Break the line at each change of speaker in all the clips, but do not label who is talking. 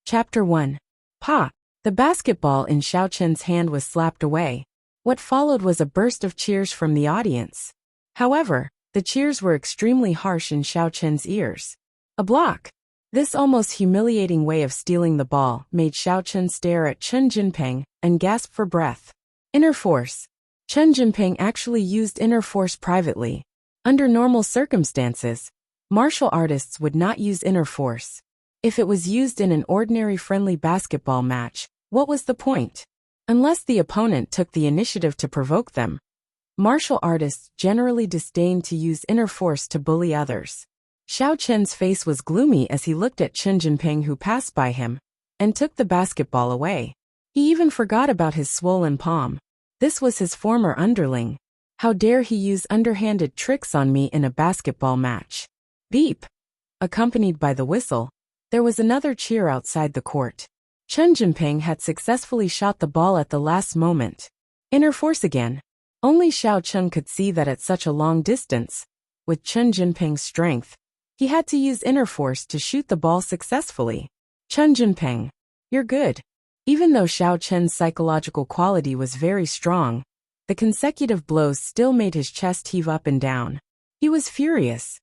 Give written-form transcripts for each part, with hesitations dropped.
Chapter 1. Pa! The basketball in Xiao Chen's hand was slapped away. What followed was a burst of cheers from the audience. However, the cheers were extremely harsh in Xiao Chen's ears. A block! This almost humiliating way of stealing the ball made Xiao Chen stare at Chen Jinping and gasp for breath. Inner force. Chen Jinping actually used inner force privately. Under normal circumstances, martial artists would not use inner force. If it was used in an ordinary friendly basketball match, what was the point? Unless the opponent took the initiative to provoke them. Martial artists generally disdain to use inner force to bully others. Xiao Chen's face was gloomy as he looked at Chen Jinping, who passed by him and took the basketball away. He even forgot about his swollen palm. This was his former underling. How dare he use underhanded tricks on me in a basketball match? Beep! Accompanied by the whistle, there was another cheer outside the court. Chen Jinping had successfully shot the ball at the last moment. Inner force again. Only Xiao Chen could see that at such a long distance, with Chen Jinping's strength, he had to use inner force to shoot the ball successfully. Chen Jinping, you're good. Even though Xiao Chen's psychological quality was very strong, the consecutive blows still made his chest heave up and down. He was furious.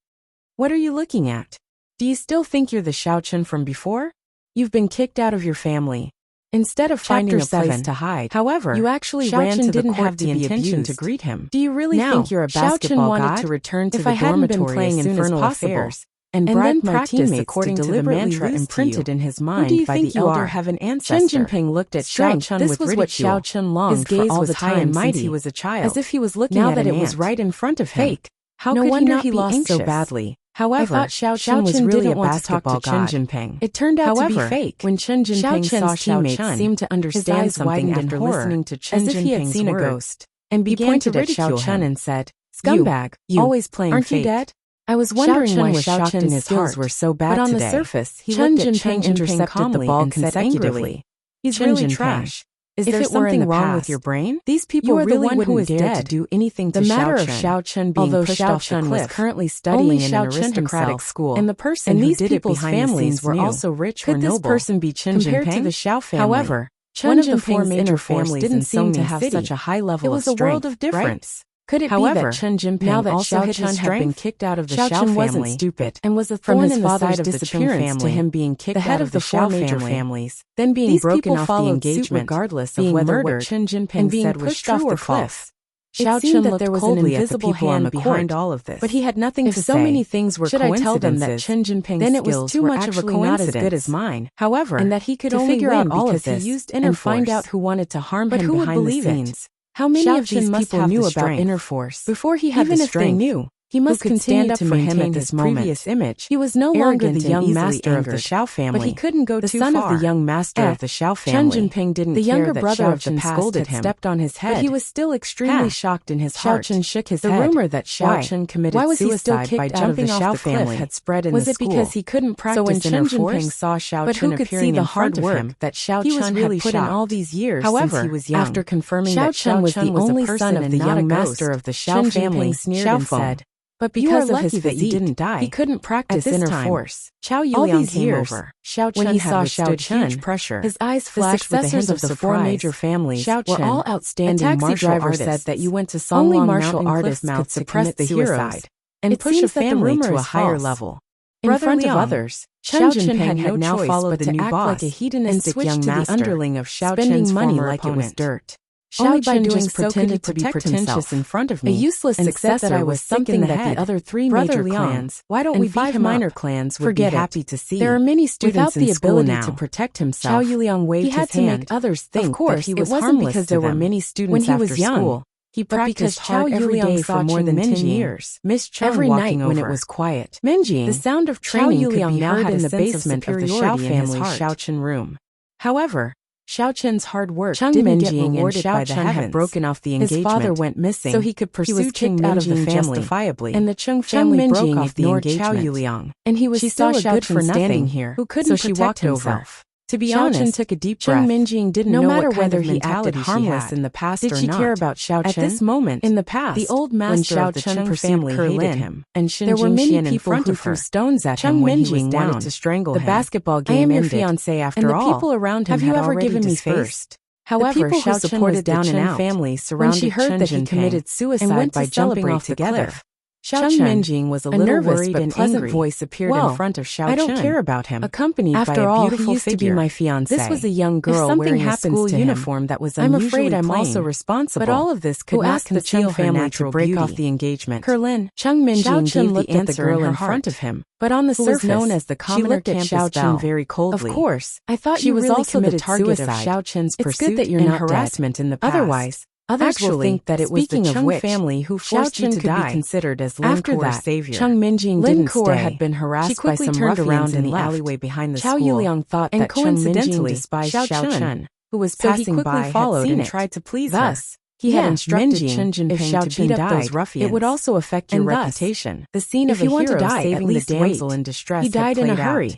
What are you looking at? Do you still think you're the Xiao Chen from before? You've been kicked out of your family. Instead of finding a place to hide, however, you actually ran to the court to be intention to greet him. Do you really think you're a basketball god? To return to the dormitory as soon as possible, and bribe my teammates according to the mantra imprinted in his mind by the elder heaven ancestor. Chen Jinping looked at Xiao Chen with ridicule. This was what Xiao Chen longed for all the time since he was a child, as if he was looking at an ant. Now that it was right in front of him. Fake. How could he not be lost so badly? However, I thought Xiao Chen was really a basketball god. Chen Jinping. It turned out to be fake. When Chen Jinping saw Xiao Chen seemed to understand something after listening to Chen Jinping's words, as if he had seen a ghost, and began to ridicule Chen and said, "Scumbag, you always playing
aren't
fake.
You dead?"
I was wondering why Xiao Chen's skills were so bad today. But on the surface, he looked at Chen intercepted the ball consecutively. He's really trash. Is there something wrong with your brain? These people really wouldn't dare to do anything to Xiao Chen. The matter of Xiao Chen being pushed off the cliff was currently studying in an aristocratic school, and the person who did it behind the scenes were also rich or noble. Could this person be Chen Jinping? Compared to the Xiao family, however, one of the four major families didn't seem to have such a high level of strength. It was a world of difference. Could it be that Chen Jinping, now that Xiao Chen had been kicked out of the Xiao family, wasn't stupid and was a thorn in the side of the Chen family, to him being kicked out of the four major families, then being broken off the engagement, regardless of whether what Chen Jinping said was true or false? Xiao Chen looked coldly at the people on the behind all of this, but he had nothing to say. If so many things were coincidences, I tell them that Chen Jinping's then it was too much of a coincidence, not as good as mine. However, and that he could only figure out all of this and find out who wanted to harm him behind the scenes. How many of these people knew about inner force before he had the strength? Even if they knew, he must stand up for him at his previous image. He was no longer the young master of the Xiao family, but he couldn't go too far. The son of the young master of the Xiao family. Chen Jinping didn't care that the younger brother of the past had stepped on his head, but he was still extremely shocked in his heart. Xiao Chen shook his head. The rumor that Xiao Chen committed suicide by jumping off the Xiao had spread in the school. Was it because he couldn't practice inner force? So when Chen Jinping saw Xiao Chen appearing in front of him, that Xiao Chen had put in all these years since he was young. After confirming that Xiao Chen was the only son of the young master of the Xiao family, sneered and said, "But because of his physique, he didn't die. He couldn't practice inner force." Qiao Yuliang came over. When he saw Xiao Chen, pressure, his eyes flashed with a hint of the four major families were all outstanding martial artists. Said that you went to Songlong martial artists could suppress the suicide and push a family to a higher level. In front of others, Chen Jinping had now followed the new boss like a hedonistic young master, underling of Xiao Chen's money like it was dirt. Xiao Chen just pretended to be pretentious in front of me, a useless successor that I was something that the other three major clans, why don't we beat him minor clans would be happy to see. There are many students without the ability to protect himself. Xiao Yuliang waved his hand. He had to make others think that he was harmless because there were many students when he was young. He practiced hard every day for more than 10 years. Miss Chung every night when it was quiet. Menjing, the sound of training could be heard in the basement of the Xiao family's Xiao Chen room. However, Xiao Chen's hard work didn't get rewarded by the heavens. Had broken off the engagement. His father went missing, so he could pursue Chen out of the family justifiably. And the Chung family broke off the engagement. Qiao Yuliang, and he was still good for nothing here, who couldn't protect himself. To be honest, took a deep breath. Cheng Minjing didn't know what kind of mentality harmless in the past or not. Did she care about Xiao Chen? At this moment, in the past, the old master of the Cheng family hated him, and there were many people who threw stones at him when he was down. Wanted to strangle him. The basketball game ended. I am your fiancé after all. And the people around him had already given me face. However, Xiao Chen was down and out family surrounded when she heard that he committed suicide by jumping off the cliff. Cheng Minjing was a little nervous worried but pleasant voice appeared in front of Xiao Chen. I don't care about him. Accompanied by a beautiful figure. To be my fiancé. This was a young girl wearing a school uniform that was unusually I'm afraid I'm plain. Also responsible. But all of this could not conceal the family to break off the engagement. Kerlin, Cheng Minjing gave the answer girl in front of him. But on the surface, known as the commoner campus Xiao Chen very coldly. Of course, I thought she was really also the target of Xiao Chen's pursuit good that you're not harassment dead. In the past. Otherwise, others will think that it was the Cheng family who forced you to die. Be considered as After that, savior. Cheng Minjing didn't stay. Had been harassed by some ruffians in the alleyway behind the school. Xiao Yuliang thought that coincidentally despised Xiao Chen, who was passing by, followed and tried to please her. He had instructed Chen Jinping if Xiao Chen died, it would also affect your reputation. The scene of a hero saving the damsel in distress he died in a hurry.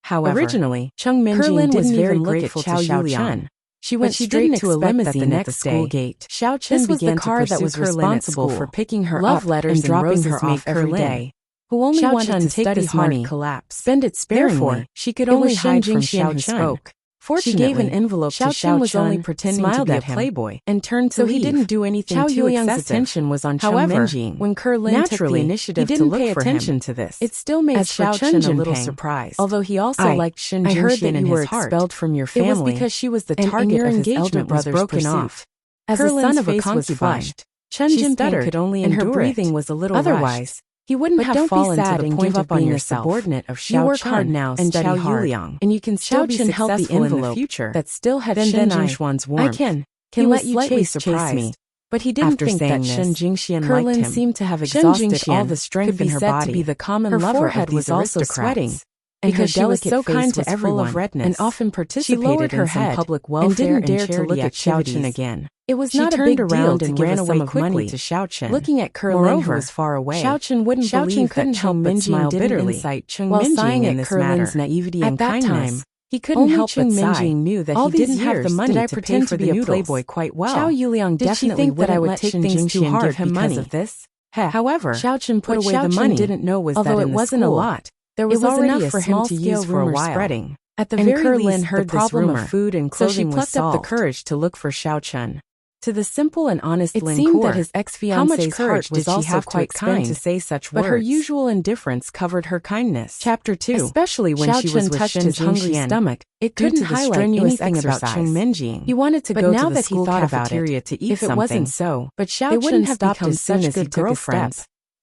However, originally, Cheng Minjing didn't even look at Xiao Chen. She went straight to a limousine at the school gate. Xiao Chen began the car that was responsible for picking her up and dropping her off every day. Who only wanted to study hard, collapse, spend it sparingly. She could only hide from Xiao Chen. Fortunately, she gave an envelope to Xiao Chen was only pretending to be a playboy and turned to leave. So he didn't do anything too Yuliang's attention was on Cheng Minjing. When Kerlin took the initiative to look for him, it still made Xiao Chen a little surprised. Although he also liked Shen Jingxian. I heard that you were expelled from your family. It was because she was the target of his elder brother's pursuit. As the son of a concubine, Chen Jinping could only endure it, and her breathing was a little otherwise. He wouldn't have fallen to the point of being a subordinate of Xiao Chen. You work hard now and study hard, and you can still be successful in the future. That still had Shen Jingxian's warmth. I can let you chase me. But he didn't think that Shen Jingxian liked him. Seemed to have exhausted all the strength in her body. To be the common lover of these aristocrats. Because she was so kind to everyone and often participated in some public welfare and didn't dare to look at Xiao Chen again. It was not a big deal and ran away quickly to Xiao Chen. Looking at Kerlin, who was far away, Xiao Chen wouldn't believe that Cheng Minjing bitterly while sighing at Kerlin's naivety and kindness. He couldn't help but sigh. Knew that he didn't have the money to pretend to be a playboy quite well. Xiao Yuliang definitely think that I would take things too hard give him money because of this. However, Xiao Chen put away the money. Didn't know was although that it wasn't a lot. There was already enough for him to use for a while. Spreading. At the very least, heard the problem of food and clothing was solved. So she plucked up the courage to look for Xiao Chen. To the simple and honest Lin seemed that his ex-fiancé's heart was also quite kind to say such words, but her usual indifference covered her kindness. Chapter 2. Especially when Xiao Chen touched his hungry stomach, it couldn't highlight anything about Cheng Minjing. He wanted to go to the school cafeteria to eat something. If it wasn't so, but Xiao Chen stopped as soon as he took a step.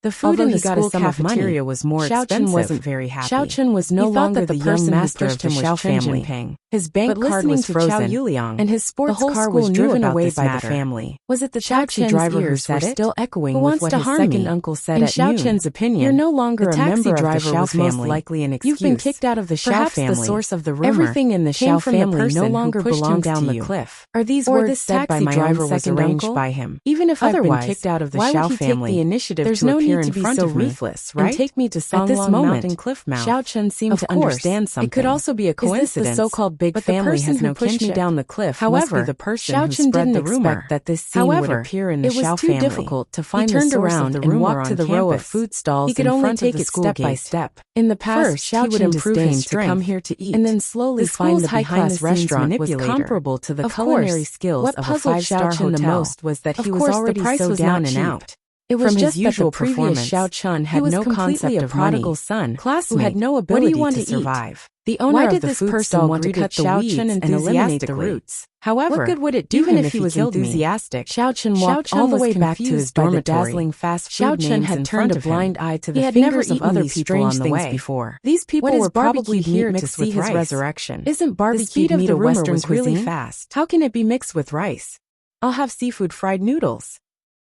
The food in the school cafeteria was more expensive. Xiao Chen wasn't very happy. Xiao Chen was no longer the young master of the Xiao family. His bank card was frozen, and his sports car was driven away by the family. Was it the taxi driver who said it? Still echoing with what his second uncle said at noon. In Xiao Chen's opinion, you're no longer a member of the Xiao family. Most likely an excuse. You've been kicked out of the Xiao family. Perhaps the source of the rumor. Everything in the Xiao family no longer belongs down the cliff. Are these words said by my own second uncle? By him. Even if I've been kicked out of the Xiao family, there's no need to be so ruthless, right? And take me to Songlong Mountain cliff mouth. Xiao Chen seemed to understand something. It could also be a coincidence. Is this the so-called big family has no kinship? Me down the cliff. However, the person Xiao Chen didn't expect that this scene would appear in the Xiao family. It was too difficult to find the source of the rumor. He turned around and walked to the row of food stalls. He could only take it step by step. In the past, Xiao Chen would improve his strength to come here to eat, and then slowly find the high-class restaurant was comparable to the culinary skills of a five-star hotel. The most was that he was already so down and out. It was just that the previous Xiao Chen had no concept of prodigal son who had no ability to survive. The owner of the food stall want to cut the weeds and eliminate the roots. However, what good would it do him if he was enthusiastic? Xiao Chen walked all the way back to his dormitory. Xiao Chen had turned a blind eye to the fingers of other people on the way. These people were probably here to see his resurrection. Isn't barbecued meat a Western cuisine? Really fast. How can it be mixed with rice? I'll have seafood fried noodles.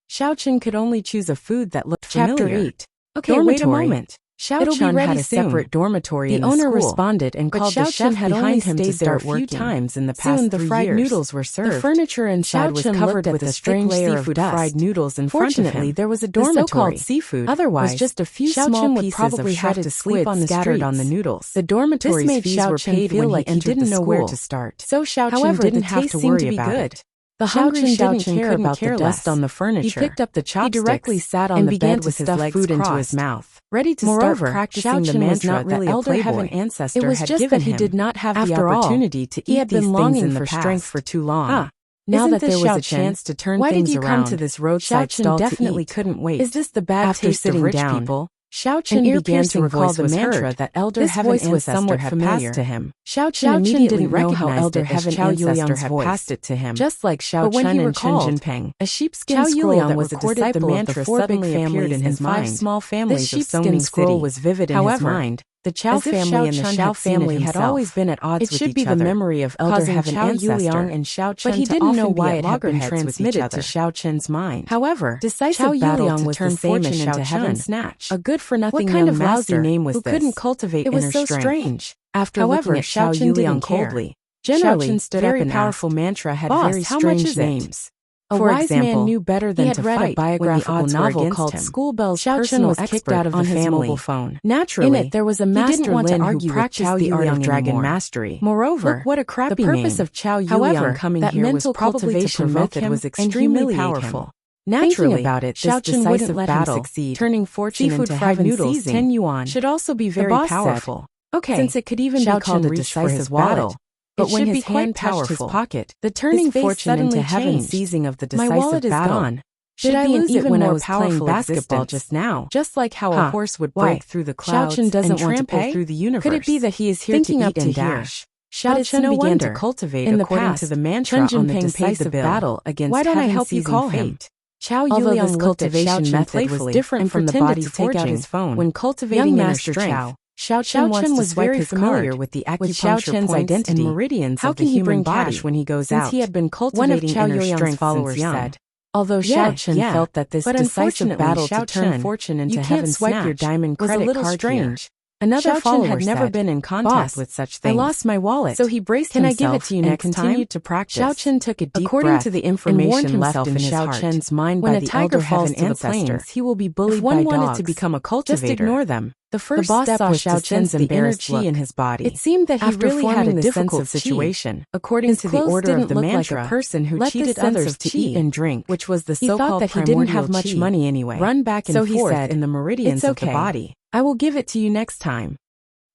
Xiao Chen could only choose a food that looked familiar. Chapter 8. Okay, wait a moment. Xiao Chun had a separate dormitory in the school. The owner responded and called the chef behind him to start working. A few times in the past 3 years. Soon the fried noodles were served. The furniture inside was covered with a strange layer of fried noodles in front of him. Fortunately, there was a dormitory. The so-called seafood otherwise was just a few small pieces of shredded squid scattered on the noodles. The dormitory's fees were paid feel like he didn't know where to start. So Xiao Chun didn't have to worry about it. The hungry Xiao Chun couldn't about the dust on the furniture. He picked up the chopsticks. He directly sat on the bed with his legs food into his mouth, ready to start practicing the mantra that elder heaven ancestor had given him. It was just that he did not have the opportunity to eat these things in the strength for too long. Now that there was a chance to turn things around, come to this roadside stall definitely couldn't wait. Is this the bad taste of rich people? Xiao Chun began to recall the mantra that elder heaven ancestor had passed to him. Xiao Chun immediately didn't know how elder heaven ancestor had passed it to him. Just like Xiao Chun and Chen Jinping, a sheepskin scroll that was a disciple of the 4 big families in his mind. 5 small families of sheepskin scroll was vivid in his mind. The Chow family and the Xiao family had always been at odds with each other. It should be the memory of elder heaven ancestor and Xiao Chun, but he didn't know why it had been transmitted to Xiao Chun's mind. However, decisive battle to turn fortune into heaven snatch. A good-for-nothing young lousy name was this? Who couldn't cultivate inner strength. It was so strange. After looking at Xiao Chun didn't coldly. Generally, very powerful mantra had very strange names. A wise man knew better than to fight. He had read a biographical novel called Schoolbell's Personal was kicked out of on his mobile phone. Naturally, in it there was a master Lin who practiced the art of dragon mastery. Moreover, look what a crappy the purpose of Chow Yuliang coming here was probably to provoke him was extremely powerful. Naturally, about it, this decisive battle, turning fortune into fried noodles, 10 yuan, should also be very powerful. Okay, since it could even be called a decisive battle. But when his hand touched his pocket, the turning fortune into heaven seizing of the decisive battle should I lose it when I was playing basketball just now? Just like how a horse would break through the clouds and trample through the universe. Could it be that he is here to eat and dash? Xiao Chun began to cultivate in the past to the mantra on the decisive battle against why don't I help you call him? Chow Yuliang's cultivation method was different from the body's forging when cultivating inner strength. Xiao Chun was very familiar with the acupuncture points and meridians of the human body when he goes out. Since he had been cultivating inner strength followers said. Although Xiao Chun felt that this decisive battle to turn fortune into heaven swipe your diamond credit card strange. Another follower had never been in contact with such things. I lost my wallet. So he braced himself. Can I give it to you next time? Continued to practice. Xiao Chun took a deep breath to the information left in Xiao Chun's mind by the elder heaven ancestors. He will be bullied by dogs. If one wanted to become a cultivator, just ignore them. The first step was Xiao Chun's embarrassed look in his body. It seemed that he really had a difficult situation. According to the order of the mantra, like a person who cheated others to eat and drink, which was the so-called that he didn't have much money anyway. Run back and forth in the meridians of the body. I will give it to you next time.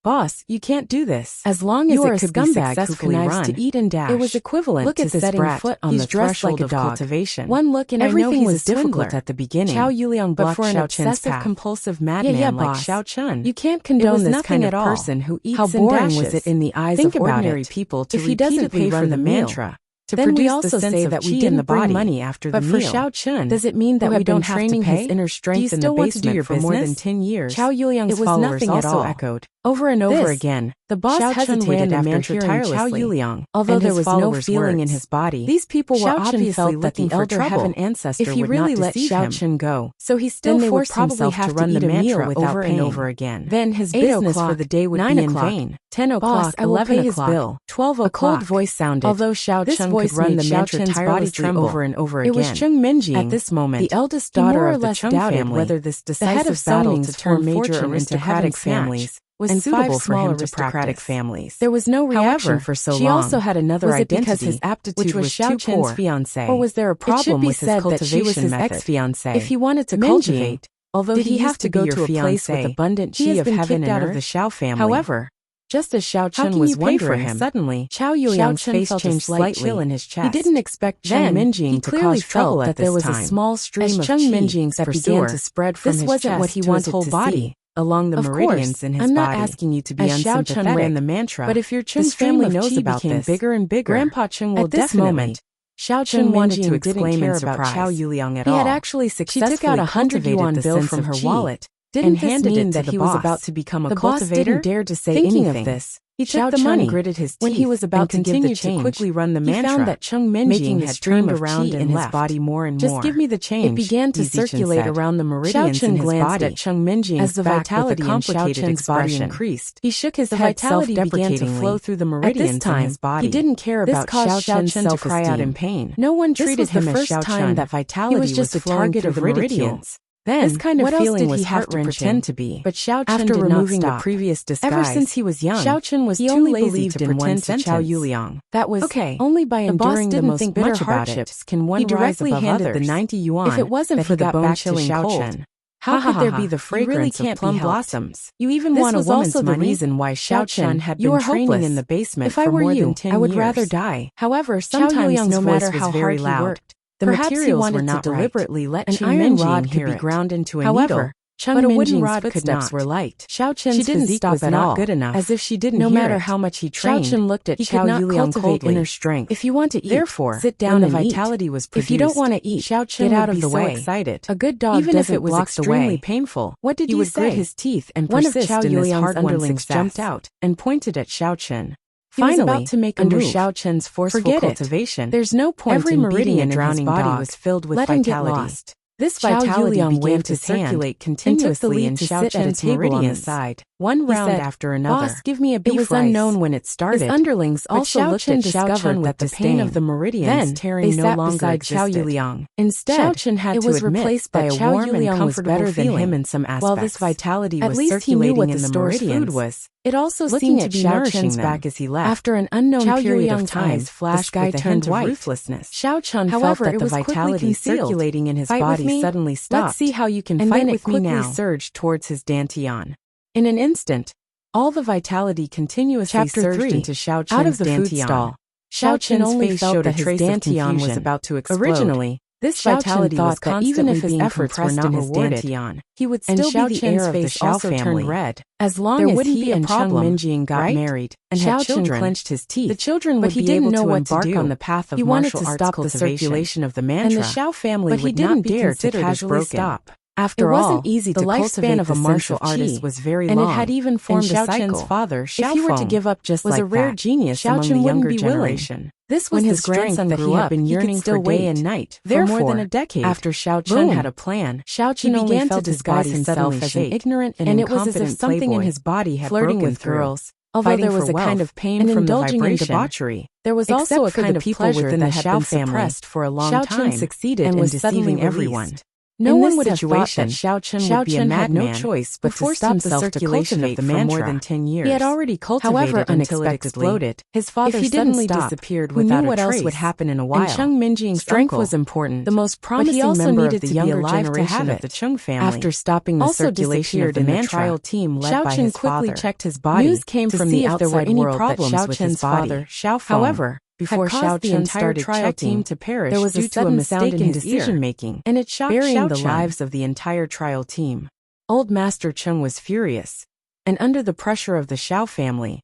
Boss, you can't do this. As long as you are a scumbag who connives to eat and dash. It was equivalent look to at this setting brat. Foot on He's the threshold like of cultivation. One look and everything was difficult at the beginning. Chow Yuliang blocked for an obsessive compulsive madman like Xiao Chun. You can't condone this kind of person who eats and dashes. How boring was it in the eyes of ordinary people to repeatedly run the mantra? Then we also say that we didn't bring money after the meal. But for Xiao Chun, does it mean that we don't have to pay? His inner strength in the basement for more than 10 years? Chow Yuliang's followers also echoed. Over and over again, the boss hesitated after hearing Chow Yuliang. Although there was no feeling in his body, these people were obviously looking for trouble. If he really let Xiao Chun go, so he still forced himself to run the mantra over and over again. Then his business for the day would be in vain. 10 o'clock, 11 o'clock, 12 o'clock. A cold voice sounded. Although Xiao Chun could run the mantra tirelessly over and over again. It was Chung Minjing. At this moment, the eldest daughter of the Chung family, whether this decisive battle to turn major aristocratic families was suitable for him aristocratic families. There was no reaction for so long. She also had another identity, because his aptitude which was Xiao Chun's fiancé. Or was there a problem with his cultivation method? Ex-fiancé. If he wanted to cultivate, although did he have to go to a place with abundant chi of heaven and earth? Out of the Xiao family. However, just as Xiao Chun was wondering him, suddenly, Chow Yuliang's face changed slightly in his chest. He didn't expect Chung Minjing to cause trouble at this time. There was a small stream of chi that began to spread from his chest what he wanted to see. Along the meridians in his body. I'm not asking you to be unsympathetic. Xiao Chun ran the mantra, but if your Chun's family knows about this, bigger and bigger. Grandpa Chung will definitely. Xiao Chun wanted to exclaim in surprise. Chow Yuliang at all. He had actually successfully took out a 100 yuan bill from her wallet, and handed it that he was about to become a cultivator. The boss didn't dare to say anything of this. He took the money, gritted his teeth, when he was about to give the change. To quickly run the mantra. He found that Chung Minjing had turned around in his body more and more. Just give me the change. It began to circulate around the meridians in his body. At Chung Minjing as the vitality in Xiao Chen's body increased. He shook his head self-deprecatingly. Began to flow through the meridians in his body. He didn't care about Xiao Chen's self-esteem. To cry out in pain. No one treated him as Xiao Chen. That vitality was just a target of the meridians. Then, this kind of feeling was heart-wrenching, pretend to be. But Xiao Chen after removing the previous disguise, ever since he was young, Xiao Chen was too lazy to pretend to Qiao Yuliang. That was okay. Only by enduring the most bitter hardships can one rise above others. The 90 yuan. If it wasn't for the bone-chilling cold, how could there be the fragrance of plum blossoms? You even want a woman's money. This was also the reason why Xiao Chen had been training in the basement for more than 10 years. I would rather die. However, sometimes no matter how hard he worked, the materials were not deliberately let an iron rod could be ground into a needle, but a wooden rod footsteps were light. Xiao Chen's physique was not good enough, as if she didn't hear it. No matter how much he trained, Xiao Chen looked at Qiao Yuliang coldly. Inner strength. If you want to eat, therefore, sit down and vitality was produced. If you don't want to eat, Xiao Chen get out of the way. Excited. A good dog, even if it was extremely painful. What did he say? He would grit his teeth and persist in his hard underlings jumped out and pointed at Xiao Chen. Finally, about to make under Xiao Chen's forceful cultivation, there's no point every in meridian in drowning body was filled with vitality. This vitality began to circulate continuously in Xiao Chen's meridian side, one round after another. Boss, give me a beef rice. It was unknown when it started. His underlings also looked at Xiao Chen with the pain of the meridians tearing no longer existed. Qiao Yuliang. Instead, Xiao Chen had to admit that Qiao Yuliang was better than him in some aspects. While this vitality was circulating in the meridians, it also seemed to be nourishing them. Back as he left. After an unknown period of time, the sky turned white. Ruthlessness. Xiao Chen felt that the vitality circulating in his body suddenly stopped. Let's see how you can fight with me now. Surged towards his dantian. In an instant, all the vitality continuously surged into Xiao Chen's out of the food stall. Xiao Chen only showed that his dantian was about to explode. Originally, this vitality thought that even if his efforts were not rewarded, he would still be the heir of the Xiao family. Red. As long as he and Chung Minjing got married and had children, clenched his teeth, the children would be able to embark on the path of martial arts cultivation. He wanted to stop the circulation of the mantra, and the Xiao family would not dare to casually stop. After all, it wasn't easy to lifespan of a martial artist was very long, and it had even formed a cycle. Chen's father, Xiao, if he were to give up just was like a rare genius among the younger generation. This was his grandson that he had been yearning for day and night for more than a decade. After Xiao Chen had a plan, Xiao Chen began to disguise himself as an ignorant and it was as if something in his body had flirting with girls. Although there was a kind of pain from indulging in debauchery, there was also a kind of pleasure that had been suppressed for a long time. Xiao Chen succeeded in deceiving everyone. No one would have thought that Xiao Chen would be a madman, no choice but to stop the circulation of the mantra for more than 10 years. He had already cultivated until it exploded. His father suddenly disappeared without a trace. Who knew what else would happen in a while? And Chung Minjing's strength was important. The most promising member of the younger generation of the Chung family. After stopping the circulation of the mantra, trial team led by his father. Xiao Chen quickly checked his body. News came from the outside world that Xiao Chen's father, However, before Xiao Chen started trial team to perish, there was due to a mistake in decision-making, and it shocked burying the lives of the entire trial team. Old Master Chung was furious, and under the pressure of the Xiao family,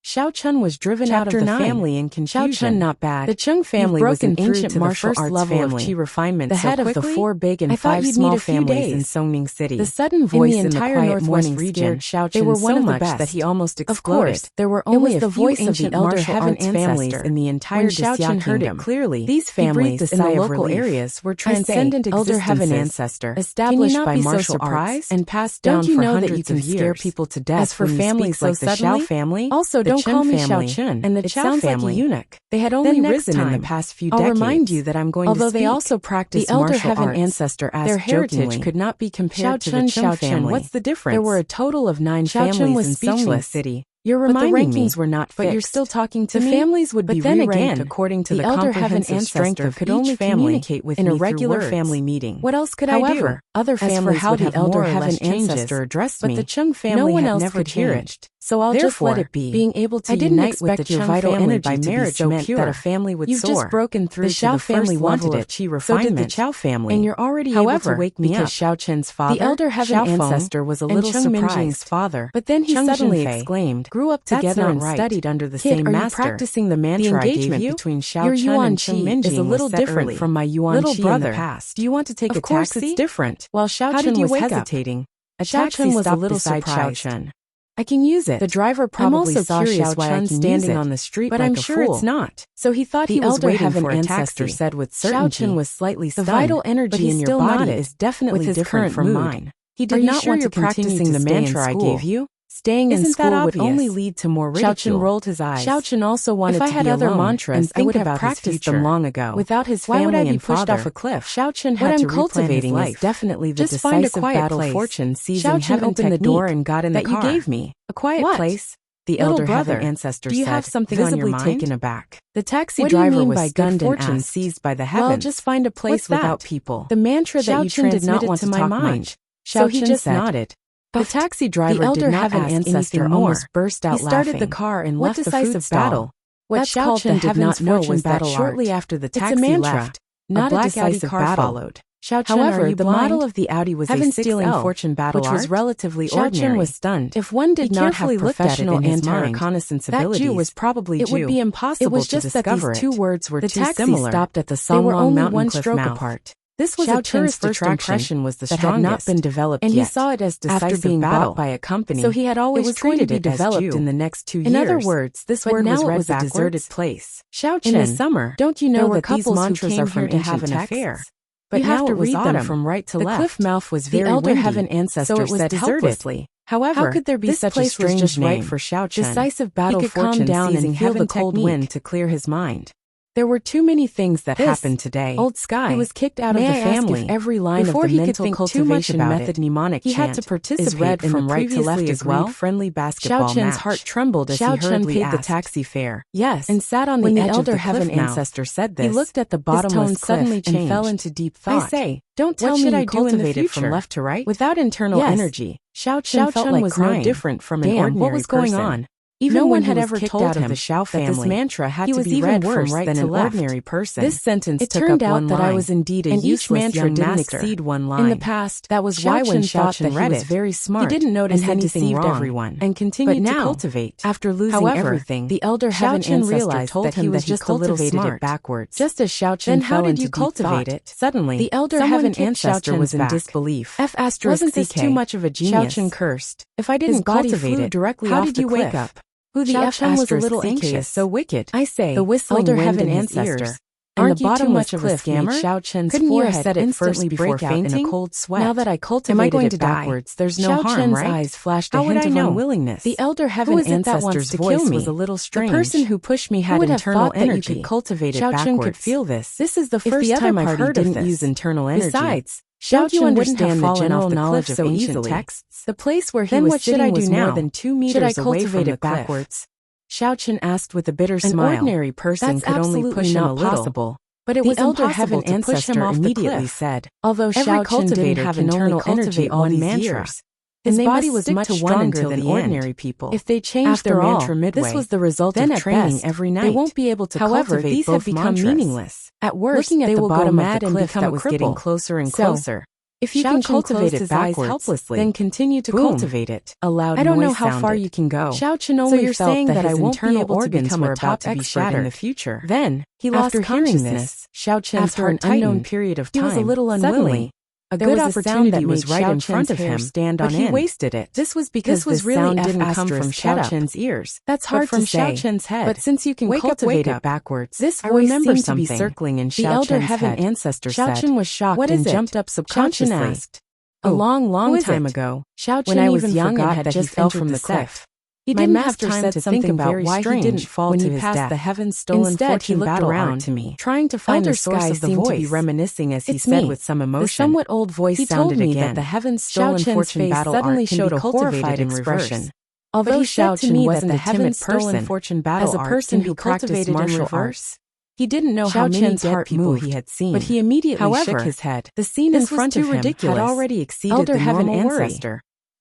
Xiao Chen was driven out of the family in confusion. Xiao Chen not bad. The Chung family was an ancient martial arts level of Qi refinement. The head of the 4 big and 5 small families in Songning City. The sudden voice in the entire northwest region scared Xiao Chen so much that he almost exploded. Of course, there were only a few ancient elder heaven families in the entire Xiao Chen heard it clearly. These families in the local areas were transcendent elder heaven ancestor, established by martial arts and passed down for hundreds of years. Scare people to death. As for families like the Xiao family, also don't call me Xiao Chen and the Qiao family. Like eunuch. They had only risen in the past few decades. I'll remind you that I'm going to speak. Although they also practiced martial arts, ancestor asked their heritage could not be compared to the Chung family. What's the difference? There were a total of 9 families in Songling City. You're reminding me, but the rankings were not fixed. But you're still talking to me? The families would be re-ranked according to the elder heaven ancestor could only communicate with in a regular family meeting. What else could I do? However, other families would have elder heaven ancestor addressed me, but the Chung family no one else could hear it. So I'll just let it be. Being able to unite with the Chung vital energy by marriage meant that a family would soar. You've just broken through the Xiao family wanted it. Qi refinement. So did the Qiao family. And you're already able to wake me up. Because Xiao Chen's father, the elder heaven ancestor, was a little surprised. Father, but then he suddenly exclaimed, grew up together and studied under the same master. Practicing the mantra I gave you between Xiao Chen and Chung Minjing is a little different from my Yuan Qi in the past. Do you want to take a taxi? Of course it's different. While Xiao Chen was hesitating, a taxi stopped beside Xiao Chen. I can use it. The driver probably saw Xiao Chun standing on the street, but I'm sure it's not. So he thought he was waiting for a taxi. Said with certainty. Xiao Chun was slightly stunned. The vital energy in your body is definitely different from mine. He did not want to continue the mantra I gave you. Staying in school would only lead to more ridicule. Xiao Chun rolled his eyes. Xiao Chun also wanted to be alone. If I had other mantras, I would have practiced them long ago. Without his family, why would I be pushed off a cliff? Xiao Chun had to cultivating is definitely the decisive battle fortune seizing heaven opened the door and got in the car. That you gave me. A quiet place. The elder brother ancestor said, do you have something on your mind? Taken aback. The taxi driver was stunned and asked, seized by the heavens. Well, just find a place without people. The mantra that you transmitted to my mind. So he just nodded. The taxi driver did not ask anything more. Burst out laughing. He started the car and left the food battle. What Xiao Chun did not know was that shortly after the taxi left, not a decisive car followed. However, the model of the Audi was a 6L, fortune battle which was relatively ordinary. Xiao Chun was stunned. If one did not have professional anti-reconnaissance abilities, that Jew was probably Jew. It would be impossible to discover it. It was just that these two words were too similar. The taxi stopped at the Songlong mountain cliff mouth. This was Xiao Chun's first impression was the strongest, had not been developed and yet. He saw it as decisive after being bought by a company, so he had always treated it developed in the next 2 years. In other words, this word was read backwards. A deserted place. Xiao Chun, in the summer, don't you know that these mantras are from to have an affair? But you have to read them from right to left. The cliff mouth was very windy, the elder heaven ancestor so it was said helplessly. However, how could there be such a strange name for Xiao Chun? Decisive battle fortune down and feel the cold wind to clear his mind. There were too many things that happened today. Old Sky, he was kicked out of the family. If every line before of the mental cultivation method mnemonic he had to participate is read from right to left as well. Friendly basketball Xiao Chun's heart trembled as Xiao Chun paid the taxi fare. Yes, and sat on the edge of the heaven ancestor said this. He looked at the bottomless cliff suddenly and fell into deep thought. I say, don't tell me you cultivated from left to right without internal energy. Xiao Chun felt like was no different from an ordinary person. What was going on? Even no one had ever told him the Xiao family that this mantra had to be read from right than an ordinary person. This sentence it turned out that I was indeed a useless young master. Exceed one line. In the past, that was why when Xiao Chun read it, very smart. He didn't notice and had deceived everyone and continued to cultivate. After losing everything, the elder heaven ancestor told him that he cultivated it backwards. Just as Xiao Chun fell into deep thought, suddenly the elder heaven ancestor was in disbelief. Wasn't this too much of a genius? Xiao Chun cursed. If I didn't cultivate it directly off the cliff, how did you wake up? Who the Xiao Chun was a little anxious, so wicked. I say, the whistling elder heaven ancestor. And the bottomless cliff made Xiao Chun's forehead instantly break out in a cold sweat. Now that I cultivated it backwards, there's no harm, right? Xiao Chun's eyes flashed a hint of unwillingness. The elder heaven ancestor's voice was a little strange. The person who pushed me had internal energy. You could cultivate it backwards. Xiao Chun could feel this. This is the first time I've heard of this. Use internal energy. Besides, Xiao Chun wouldn't have the general knowledge of ancient texts. The place where he was sitting was more than 2 meters away from the cliff. Xiao Chun asked with a bitter smile. An ordinary person could only push him a little. But it was impossible to push him off immediately, said. Although Xiao Chun didn't have internal energy all these years, his body was much stronger than ordinary people. If they changed their mantra midway, this was the result of training every night. They won't be able to cultivate these have become meaningless. At worst, they will go mad and become a cripple. Getting closer and closer. If you can cultivate it backwards, then continue to cultivate it. A loud noise sounded. I don't know how far you can go. Xiao Chun only felt that I won't be able to become a top expert in the future. Then, he lost consciousness. Xiao Chun's heart tightened. After an unknown period of time, he was a little unwilling. A good opportunity was right in front of him, but he wasted it. This was because this sound didn't come from Xiao Chun's ears. That's hard to say. Xiao Chun's head. But since you can cultivate it backwards, this voice seemed to be circling in Xiao Chun's head. The elder heaven ancestor said. Xiao Chun was shocked and jumped up subconsciously. Xiao Chun asked, a long time ago, when I was young and had just fell from the cliff. He didn't have time to think about why he didn't fall to his death. The heaven-stolen fortune battle around to me, trying to find the source of the voice. To be reminiscing as he said with some emotion. The somewhat old voice sounded again. That the heaven-stolen fortune battle suddenly showed a horrified expression. Although Xiao Chun wasn't a timid person, as a person who practiced martial arts, he didn't know how many dead people he had seen. But he immediately shook his head. The scene in front of him had already exceeded the normal worry.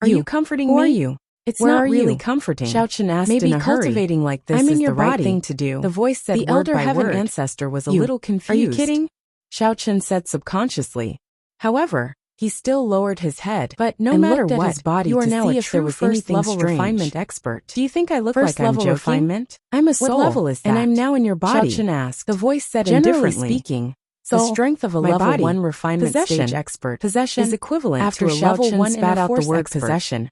Are you comforting me? Who are you? It's not really comforting. Xiao Chun asked in a hurry. Cultivating like this is the right thing to do. The voice said the elder heaven ancestor was a little confused. Are you kidding? Xiao Chun said subconsciously. However, he still lowered his head. But no matter what, his body you are now a true first-level refinement expert. Do you think I look like I'm joking? Refinement? I'm a soul. What level is that? And I'm now in your body. Xiao Chun asked. The voice said indifferently. Speaking, the strength of a level 1 refinement stage expert is equivalent to a level 1 spat out the word possession.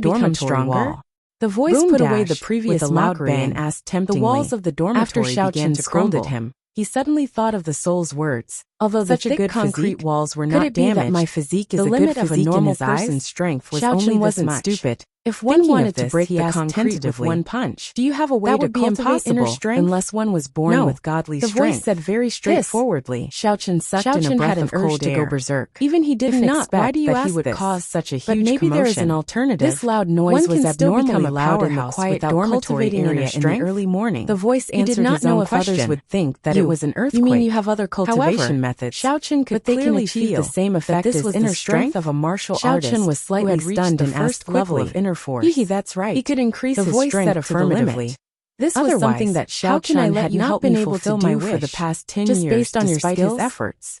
to become stronger? The voice put away the previous mockery and asked temptingly.
The walls of the dormitory began to
scolded
crumble.
him. He suddenly thought of the soul's words.
Although
Such
the
a good
concrete
physique,
walls were
could
not
it be
damaged,
that my physique is
the
a
limit
good
of a
physique
normal
in his eyes?
person's strength was
Xiaochen
only this
wasn't
much.
stupid.
If one
Thinking
wanted
of
to
this,
break
he
the
asked
concrete with
tentatively,
one punch,
do you have a way
that
to
would be
cultivate inner
impossible
strength?
unless one was born
No,
with godly
the
strength.
voice said very straightforwardly.
Xiaochen sucked in a
Xiaochen
breath
had an
of
urge
cold
to
air.
go berserk.
Even he didn't
If not,
expect
why do you
that
ask
he would
this?
cause such a
But
huge
maybe
commotion.
there is an alternative.
This loud noise
One
was
can still
abnormally
become a
loud in the
powerhouse
quiet
without
dormitory
cultivating
area
inner
in the
strength.
early morning.
The voice
He
answered
did not
his
know
own
if
question.
others would think that it was an earthquake.
You mean you have other cultivation
However,
methods?
Xiaochen could
But they can
clearly
achieve
feel
the same effect
that this
as
was
inner
the strength
strength
of a martial
Xiaochen
artist
was slightly
who had reached
stunned
the
and
first
asked
level
quickly.
of inner force.
Hee, that's right.
He could increase
The
his
voice
strength
said
to the limit.
affirmatively.
This was
Otherwise,
something that
how can I
Xiaochen
let
had
you
not
help
been
me
able to
fulfill my
do for the
wish,
past 10
just
years
based on your
despite
skills?
his efforts.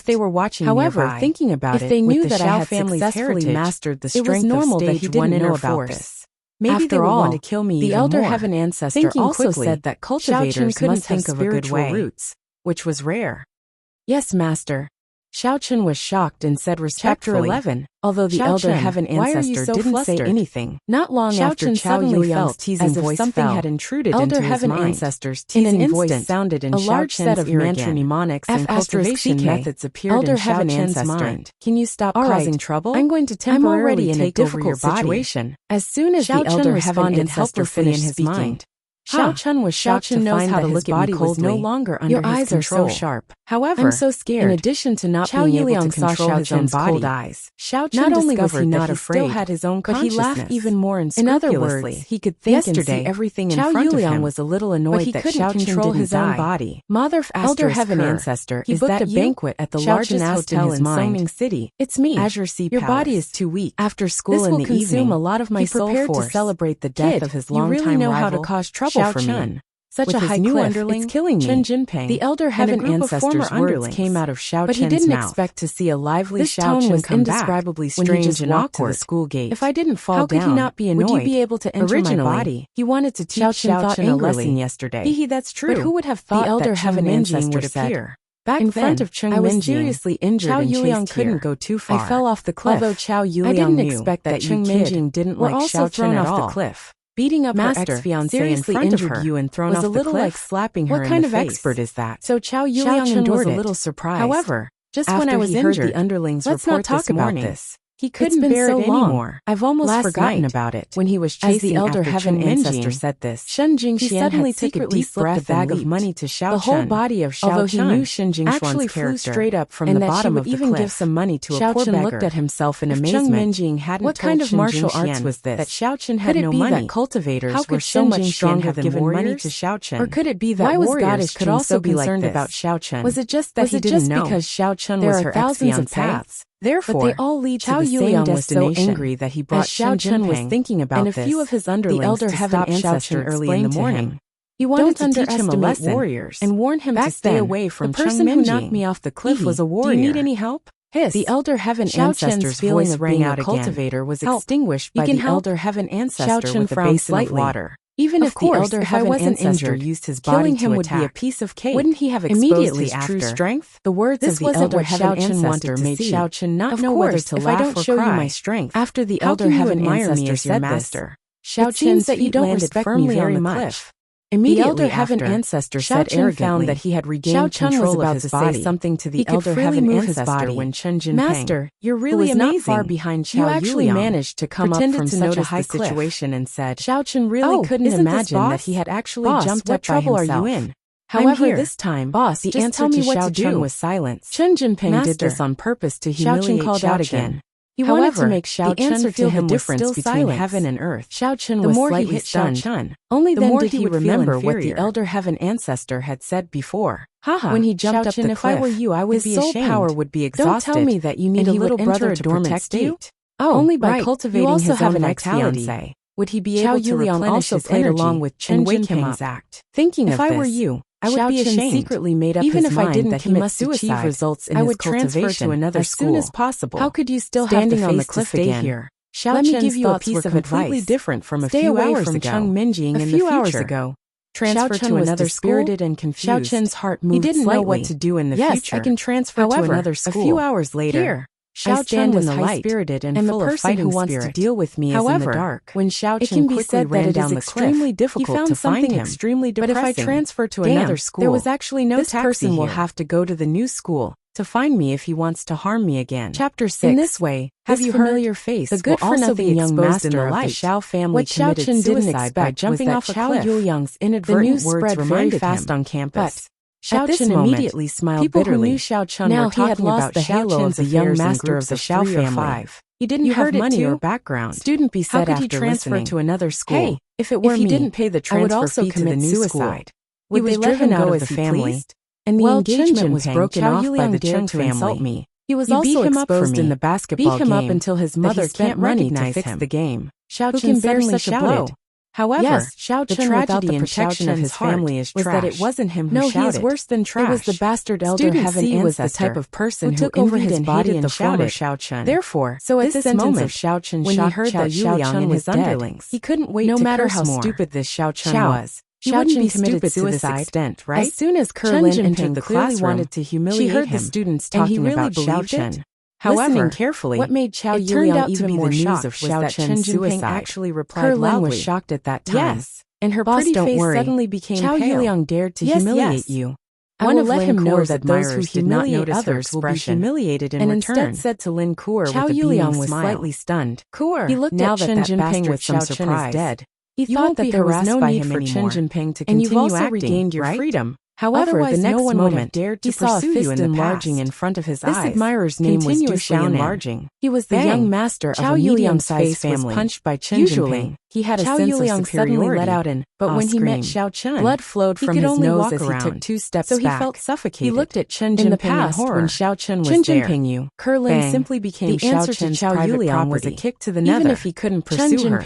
if they were watching
However,
nearby.
thinking about
If
it,
they knew
with the
that I
Xiao
had
family's
successfully
heritage,
mastered the
it was
strength
normal
of
that he
stage
didn't
1
know
inner
about
force.
this.
Maybe
After
they would
all,
want to kill me
the
even
elder
more.
heaven ancestor
Thinking
also
quickly,
said that
Xiao
cultivators
Chen couldn't
must have
think of a good
spiritual
way.
roots, which was rare.
Yes, master. Xiao Chen was shocked and said respectfully.
Chapter 11.
Although the
Xiao
elder
Chen,
heaven
why are you
ancestor
so
didn't
flustered?
say anything. Not long
Xiao
after
Chen
Qiao
suddenly
Yuliang's
felt
teasing
as if
voice
something
fell.
had intruded
Elder
into his
heaven
mind.
ancestors
In
teasing
an
voice
instant,
sounded in
a
Xiao
large
Chen's
set of
ear
mental
again.
mnemonics and
F***ing
cultivation methods appeared
elder
in
heaven
Xiao Chen's
ancestor.
mind.
Can you stop
All
causing
right,
trouble?
I'm going to
I'm
temporarily
already in a
take over your
difficult
body.
situation. As soon as
Xiao
the
Chen
elder heaven
responded
ancestor
helplessly in
finished
his
speaking,
mind.
Xiao Chun was shocked to find that his body was no longer under his control. Your eyes are so sharp. However, I'm so scared. In addition to not being able to control his own cold eyes, Xiao Chun not only was he not afraid, still had his own consciousness, but he laughed even more unscrupulously. In other words, he could think and see everything in front of him. Was a little annoyed that Xiao Chun control his own body. Mother Elder Heaven Ancestor, is that a banquet at the largest hotel in Songning City? It's me, Azure Sea Palace. Your body is too weak. After school in the evening, consume a lot of my soul force. To celebrate the death of his longtime rival. You really know how to cause trouble for me. Such a high new underling, it's killing me. Chen Jinping, the Elder Heaven Ancestor's words came out of Xiao Chen's mouth. But he didn't expect to see a lively Xiao Chen come back indescribably strange and awkward to the school gate. If I didn't fall down, how could he not be annoyed? Would you be able to enter my body? He wanted to teach Xiao Chen a lesson yesterday. That's true. But who would have thought the Elder Heaven Ancestor would appear? Back in front of Cheng Minjing, I was seriously injured and chased couldn't go too far. I fell off the cliff. Although Qiao Yuliang I didn't expect that Cheng Minjing didn't like Xiao Chen at all. The cliff. Beating up Master, her ex-fiancé in front of her, you and thrown off the cliff. Was a little like slapping her in the face. What kind of expert is that? So Qiao Yuliang endured was a little surprised. However, just when I was injured, the underlings report this morning. He couldn't bear it anymore. I've almost forgotten about it. When he was chasing the Elder Heaven Ancestor said this, Shen Jingxian suddenly took a deep breath, the bag of money to Xiao Chen. The whole body of Xiao Chen, although he knew Shen Jingxian's character, straight up from the bottom of the cliff. Even give some money to a poor beggar. Looked at himself in amazement. What kind of martial arts was this? That Xiao Chen had no money. That cultivators were so much stronger than money to Xiao Chen? Or could it be that warriors could also be concerned about Xiao Chen? Was it just that he didn't know? Because Xiao Chen was her thousands of paths. Therefore, but they all lead to the same destination. Was so angry that he brought Xiao Chen was thinking about and a few of his underlings, the Elder Heaven Ancestor early in the morning. He wanted to teach him a lesson warriors and warn him to stay away from the person who knocked me off the cliff was a warrior. Do you need any help? The Elder Heaven Ancestor's voice rang out again. Cultivator was extinguished by the Elder Heaven Ancestor with a basin of water. Even if the Elder Heaven Ancestor used his body to would be a piece of cake. Wouldn't he have exposed his true strength? The words of the Elder Heaven Ancestor made Xiao Chen not know whether to laugh or cry. After the Elder Heaven Ancestor said this, Xiao Chen said you don't respect me very much. Immediately, the Elder Heaven Ancestor said arrogantly found that he had regained control of his body. Something to the Elder Heaven Ancestor when Chen Jinping, Master, you're really amazing. Not far behind Qiao. You actually managed to come up from such a high situation and said, Xiao Chen really couldn't imagine that he had actually jumped up by himself. What trouble are you in? However, this time, boss, the answer to Xiao Chen was silence. Chen Jinping did this on purpose to humiliate Xiao Chen. He wanted to make Xiao Chen feel the difference between heaven and earth. Xiao Chen was slightly stunned. Only then did he remember what the Elder Heaven Ancestor had said before. When he jumped up the cliff, if I were you, I would be ashamed. His soul power would be exhausted. Don't tell me that you need a little brother to protect you. Only by cultivating his own vitality would he be able to replenish his energy along with Chen Jinping's act. Thinking of this, if I were you, I would be ashamed. Secretly made up even his if mind I didn't that he must achieve results in I would transfer to another as soon as possible. How could you still standing have on the cliff again? Here. Let me give you a piece of advice. Different from a few hours ago. Cheng Minjing in the future. Hours ago. Transfer to another spirited and confused. Xiao Chen's heart moved. He didn't know what to do in the future. Yes, I can transfer to another school. A few hours later. Here. Xiao Chen was high-spirited and full of fighting who wants to deal with me is in the dark. When Xiao Chen quickly ran down the cliff, extremely difficult to find him. Extremely depressing. But if I transfer to another school, there was actually no taxi. This person will have to go to the new school to find me if he wants to harm me again. Chapter 6. In this way, have you heard your face? The good-for-nothing young master of the Xiao family committed suicide by jumping off a cliff. Yuliang's inadvertent words very fast on campus. Xiao Chen immediately smiled bitterly. People who knew Xiao Chen were talking about the halo of the young master of the Xiao family. He didn't have money or background. Student B said after transfer to another school. Hey, if it were me, he didn't pay the transfer fee to the new school. Would they let him out of the family? And the engagement was broken off by the Cheng family. He was also exposed in the basketball game. Beat him up until his mother can't recognize him. The game. Xiao Chen suddenly shouted. However, Xiao Chen without the protection of his family was that it wasn't him who shouted. No, he is worse than trash. It was the bastard Elder Heaven Ancestor was the type of person who took over his body and shouted Xiao Chen. Therefore, so at this moment of Xiao Chen when he heard that Xiao Chen was underlings, he couldn't wait to curse more. No matter how stupid this Xiao Chen was. He wouldn't be committed suicide, extent, right? As soon as Kerlin entered the classroom, wanted to humiliate him. She heard the students talking about Xiao Chen. However, carefully, what made Qiao Yuliang even more shocked was that Chen Jinping actually replied loudly. Was shocked at that time. Yes, and her pretty face suddenly became pale. Qiao Yuliang dared to humiliate you. I will let him know that those who humiliate others will be humiliated in return. And instead said to Lin Kuo with a beaming smile. Qiao Yuliang was slightly stunned. Kuo, he looked at Chen Jinping with some surprise. Dead. He thought that there was no need for Chen Jinping to continue acting, and you've also regained your freedom. However, the next moment, he saw a fist enlarging in front of his eyes. This admirer's name was Du Xiaonan. He was the young master of a medium-sized family. Was punched by Chen Jinping. He had a sense of superiority. Let out but when he met Xiao Chen, blood flowed from his nose as he took 2 steps back. So he felt suffocated. He looked at Chen Jinping in the past when Xiao Chen was there. Chen Jinping, Kerlin simply became Xiao Chen's private property. Was a kick to the nether. Even if he couldn't pursue her,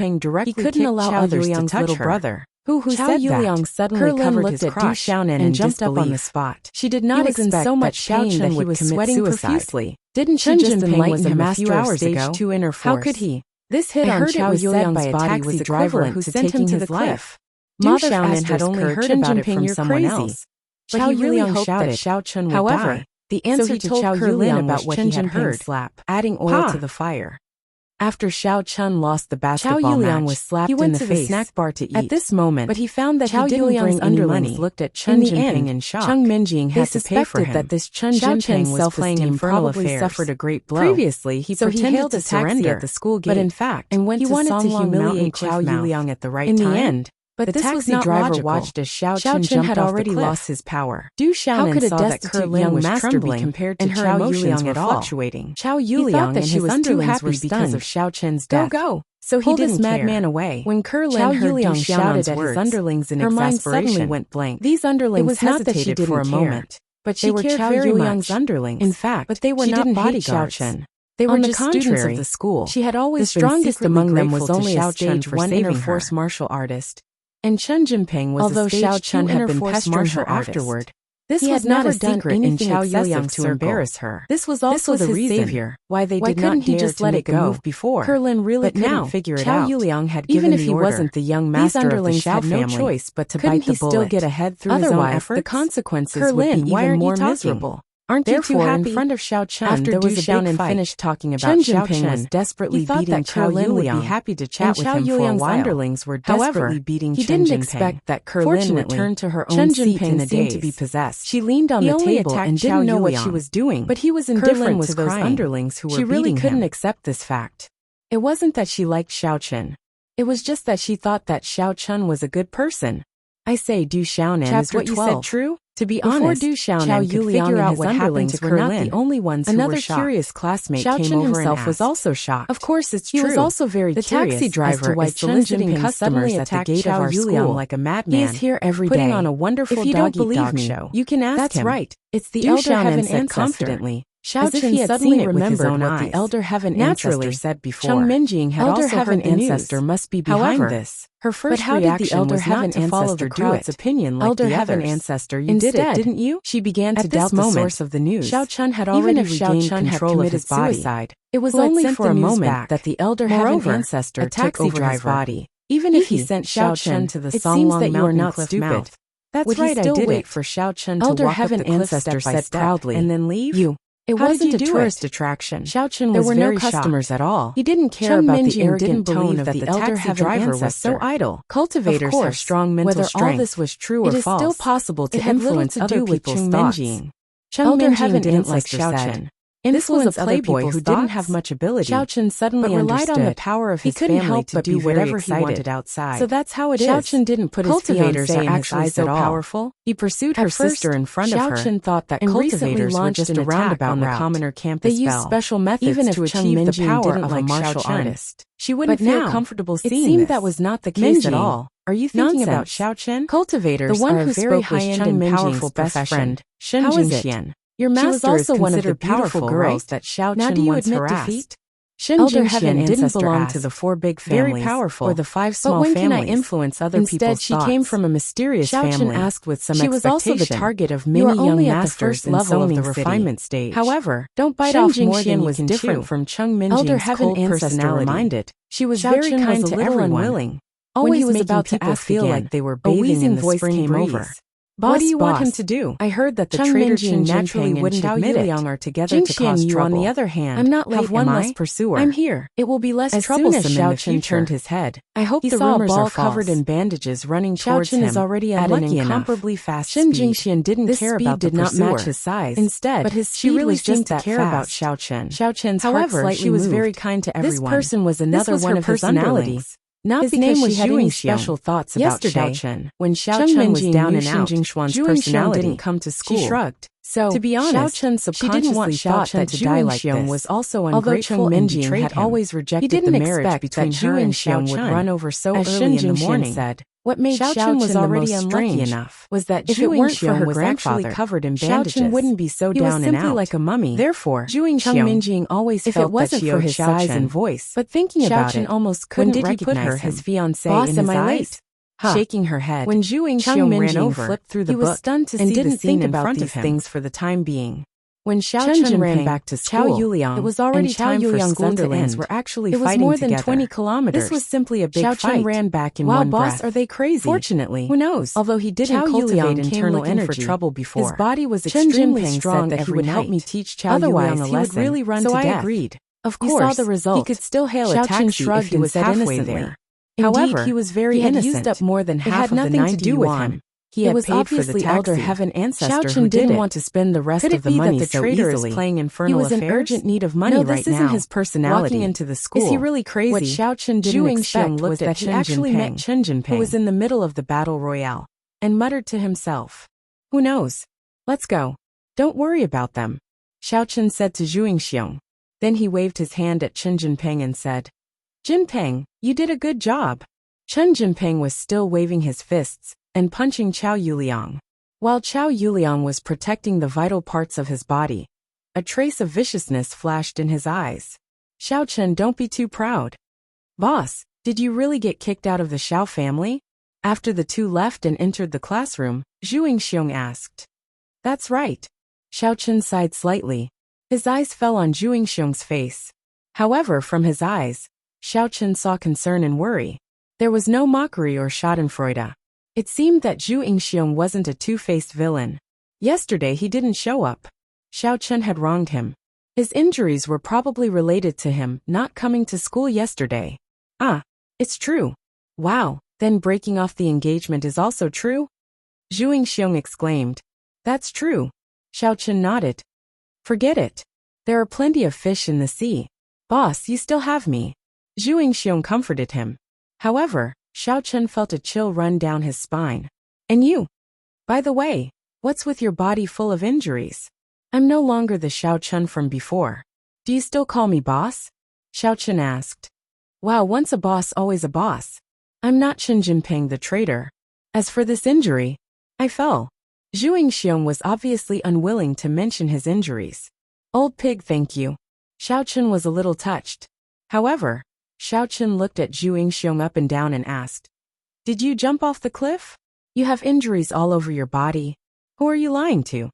he couldn't allow others to touch her brother. Who said that? Suddenly covered his crotch and jumped up on the spot. She did not expect so much pain that he was sweating profusely. Didn't she just enlighten him a few hours ago? How could he? This hit on Chao Yuliang's body was equivalent who sent him to the cliff. Du Xiaonan had only heard about it from someone else. But he really hoped that Xiao Chen would die. The answer to Chao Yuliang about what he had heard, adding oil to the fire. After Xiao Chen lost the basketball match, was slapped in the face. He went to the snack bar to eat. At this moment, but he found that he didn't bring any money. Looked at Chen Jinping in shock. Cheng Minjing had to pay for him. That this Chen Jinping was playing infernal affairs. Suffered a great blow. Previously, he hailed a taxi at the school gate, but in fact, he wanted to humiliate Chao Yuliang at the right time. In the end, but the taxi driver watched as Xiao Chen had already lost his power. Du Xiaonan saw that Kerlin was trembling compared to Chao Yuliang at all. Chao Yuliang and his underlings were because of Xiao Chen's death. Go! So he didn't madman away. When Kerlin heard Du shouted at his underlings in exasperation, her mind suddenly went blank. These underlings hesitated for a moment, but she cared very much. Underlings. In fact, but they were not bodyguards. They were just students of the school. She had always been strongest among them was only a stage 1 Air Force martial artist. And Chen Jinping was although Xiao Chen had been pestering her afterward. This was not a secret in Chao Yuliang's to embarrass her. This was also the reason why they did not dare to let it go before. Kerlin really couldn't figure it out. Chao Yuliang had given the order. Even if he wasn't the young master of the Xiao family, no choice but to bite the bullet. Still get ahead through his own efforts? The consequences would be even more miserable. Aren't you too happy? In front of Xiao Chen, after Du Xiaonan finished talking about Xiao Chen was desperately beating Chao Yuliang, would be happy to chat with him for a while. Underlings were desperately beating Chen Jinping. He didn't expect that Kerlin would turn to her own seat in a daze. To be possessed. She leaned on the table and didn't know what she was doing. But he was indifferent to those underlings who were beating him. She really couldn't accept this fact. It wasn't that she liked Xiao Chen. It was just that she thought that Xiao Chen was a good person. I say, Du Xiaonan, is what you said true? To be honest, Du Xiaonan could figure out what happened to Kerlin. Not the only ones who were shocked. Another curious classmate came over himself was also shocked. Of course, it's true. He was also very curious. The taxi driver is soliciting customers at the gate of our school like a madman. He is here every day, putting on a wonderful dog show. You can ask him. That's right. It's the elder heaven ancestor. Confidently. Xiao Chen suddenly remembered what the elder heaven ancestor said before. Cheng Minjing had also heard the ancestor must be behind this. Her first reaction was not to follow the crowd's opinion like the elder ancestor. You did it, didn't you? She began to doubt the source of the news. Xiao Chen had already regained control of his body. It was only for a moment that the elder heaven ancestor took over his body. Even if he sent Xiao Chen to the Songlong Mountain cliff mouth. That's right, I did it. For Xiao Chen to walk up the cliff step by step and then leave? It wasn't a tourist attraction. Xiao Chen was very shocked. There were no customers at all. He didn't care about the arrogant tone of the elder heaven driver was so idle. Cultivators have strong mental strength. Whether all this was true or false, it is still possible to influence other people's thoughts. Elder heaven didn't like Xiao Chen. This was a playboy who didn't have much ability. Xiao Chen suddenly relied on the power of his family to do whatever he wanted outside. So that's how it is. Xiao Chen didn't put his fiancée in his eyes at all. Powerful. He pursued her sister in front of her. Xiao Chen thought that cultivators were just a roundabout on the commoner campus. They used special methods to achieve the power of a martial artist. She wouldn't feel comfortable seeing this. It seemed that was not the case at all. Are you thinking about Xiao Chen? Cultivators are a very high-end and powerful best friend. Shen Jingxian. Your master was also one of the beautiful girls that Xiao Chen once harassed. Elder heaven didn't belong to the 4 big families, very powerful, or the 5 small families. But when can I influence other people's thoughts? Instead, she came from a mysterious family. Xiao Chen asked with some expectation. She was also the target of many young masters in level of the refinement stage. However, don't bite off more than you can chew. From Cheng Minjing's cold personality, she was very kind to everyone. Always making people feel like they were bathing in the spring breeze. What do you want him to do? I heard that the traitor Chen naturally wouldn't admit it. Are together to cause trouble. On the other hand, I'm not late, have one less pursuer. I'm here. It will be less troublesome. As soon as Xiao Chen turned his head, I hope he saw a ball covered in bandages running towards him. Xiao Chen is already at an incomparably fast speed. Shen Jingxian didn't care about the pursuer. Did not match his size. Instead, but his she really seemed to care about Xiao Chen. Xiao Chen's heart slightly moved. She was very kind to everyone. This person was another one of his personalities. Not
his
because
name was
she had any
Xiong.
special thoughts about
Yesterday,
Xiao Chen.
when Xiao
Chen
Chen was
Minjing
down
knew
and out,
Xing Shuan's
Xiong
personality.
didn't come to school.
She shrugged. So,
to be honest,
Xiao Chen
she didn't want
subconsciously
Xiao
thought
Chen
that
to die like
Xiong
this.
was also
Although
ungrateful
Chen
and
Minjing
betrayed
had
him.
always
He
rejected
didn't
the marriage
expect
between
that
her and
Xiao
Xiong would
Chen
run over so
as
early in
Shen
the
Jinxian
morning.
said.
What made
Xiao
Xiao
Chen was
Chen
already
the most
unlucky
strange
enough
was that
if it weren't for
Xiong
her
was actually
grandfather.
covered in
Xiao
bandages.
Chen wouldn't be so
He
down
was
and
simply
out.
like a mummy.
Therefore,
Chen Minjing always
if
felt
it wasn't
that
for his
Xiao
size
Chen.
and voice,
But thinking
Xiao
about
Chen
it,
almost
when
couldn't
did you put
recognize
her,
him.
his fiancée,
Boss,
in
am
his
I
eyes?
late? Huh.
Shaking her head.
When Chen
Minjing
ran over,
flipped through the
he was
book
stunned to
and
see
didn't
the scene
think
in
about
front
these
of him.
things for the time being.
When
Xiao
Chen
Chen
ran
ran
back to school,
Chao Yuliang
it was already
and Chao
time for
Yuliang's
school to
underlings
end.
were actually
It was
fighting
more than
together.
20 kilometers.
This was simply a big
Xiao Chen
fight.
ran back in
Wow,
one
boss,
breath.
are they crazy?
Fortunately,
Who knows?
although he didn't
Chao
cultivate
Yuliang came
internal
looking
energy,
for trouble before.
his body was
Chen
extremely
Jinping
strong
said that he
every
would help
night.
me teach Chao
Otherwise,
Yuliang a
he would
lesson,
really run
so
to
I
death.
agreed.
Of
He
course,
saw the result.
he could still hail
Xiao
a
Chen
taxi
shrugged
if he
and
was
said
halfway
innocently.
there.
However,
Indeed, he was very
he had
innocent.
used up more than
It
half
had
of the
nothing to
90
do with
yuan
him.
he
It
had
was
paid for the
obviously
taxi.
elder heaven ancestor
Xiao Chen
who did
didn't
it.
want to spend the rest
Could
of
it
the
be
money
that the
so
traitor
easily.
is playing
He
infernal
was in
affairs?
urgent need of money
No,
right
this isn't
now.
his personality.
Walking into the school,
Is he really crazy?
what Xiao Chen didn't expect was that he actually met Chen Jinping, who was in the middle of the battle royale, and muttered to himself, "Who knows? Let's go. Don't worry about them," Xiao Chen said to Xiong. Then he waved his hand at Chen Jinping and said, "Jinping, you did a good job." Chen Jinping was still waving his fists and punching Chao Yuliang. While Chao Yuliang was protecting the vital parts of his body, a trace of viciousness flashed in his eyes. "Xiao Chen, don't be too proud." "Boss, did you really get kicked out of the Xiao family?" After the two left and entered the classroom, Xiong asked. "That's right." Xiao Chen sighed slightly. His eyes fell on Xiong's face. However, from his eyes, Xiao Chen saw concern and worry. There was no mockery or schadenfreude. It seemed that Xiong wasn't a two-faced villain. Yesterday he didn't show up. Xiao Chen had wronged him. His injuries were probably related to him not coming to school yesterday. Ah, it's true. Wow, then breaking off the engagement is also true? Xiong exclaimed. That's true. Xiao Chen nodded. Forget it. There are plenty of fish in the sea. Boss, you still have me. Xiong comforted him. However, Xiao Chen felt a chill run down his spine. And you? By the way, what's with your body full of injuries? I'm no longer the Xiao Chen from before. Do you still call me boss? Xiao Chen asked. Wow, once a boss, always a boss. I'm not Chen Jinping the traitor. As for this injury, I fell. Xiong was obviously unwilling to mention his injuries. Old pig, thank you. Xiao Chen was a little touched. However, Xiao Chen looked at Xiong up and down and asked, "Did you jump off the cliff? You have injuries all over your body. Who are you lying to?"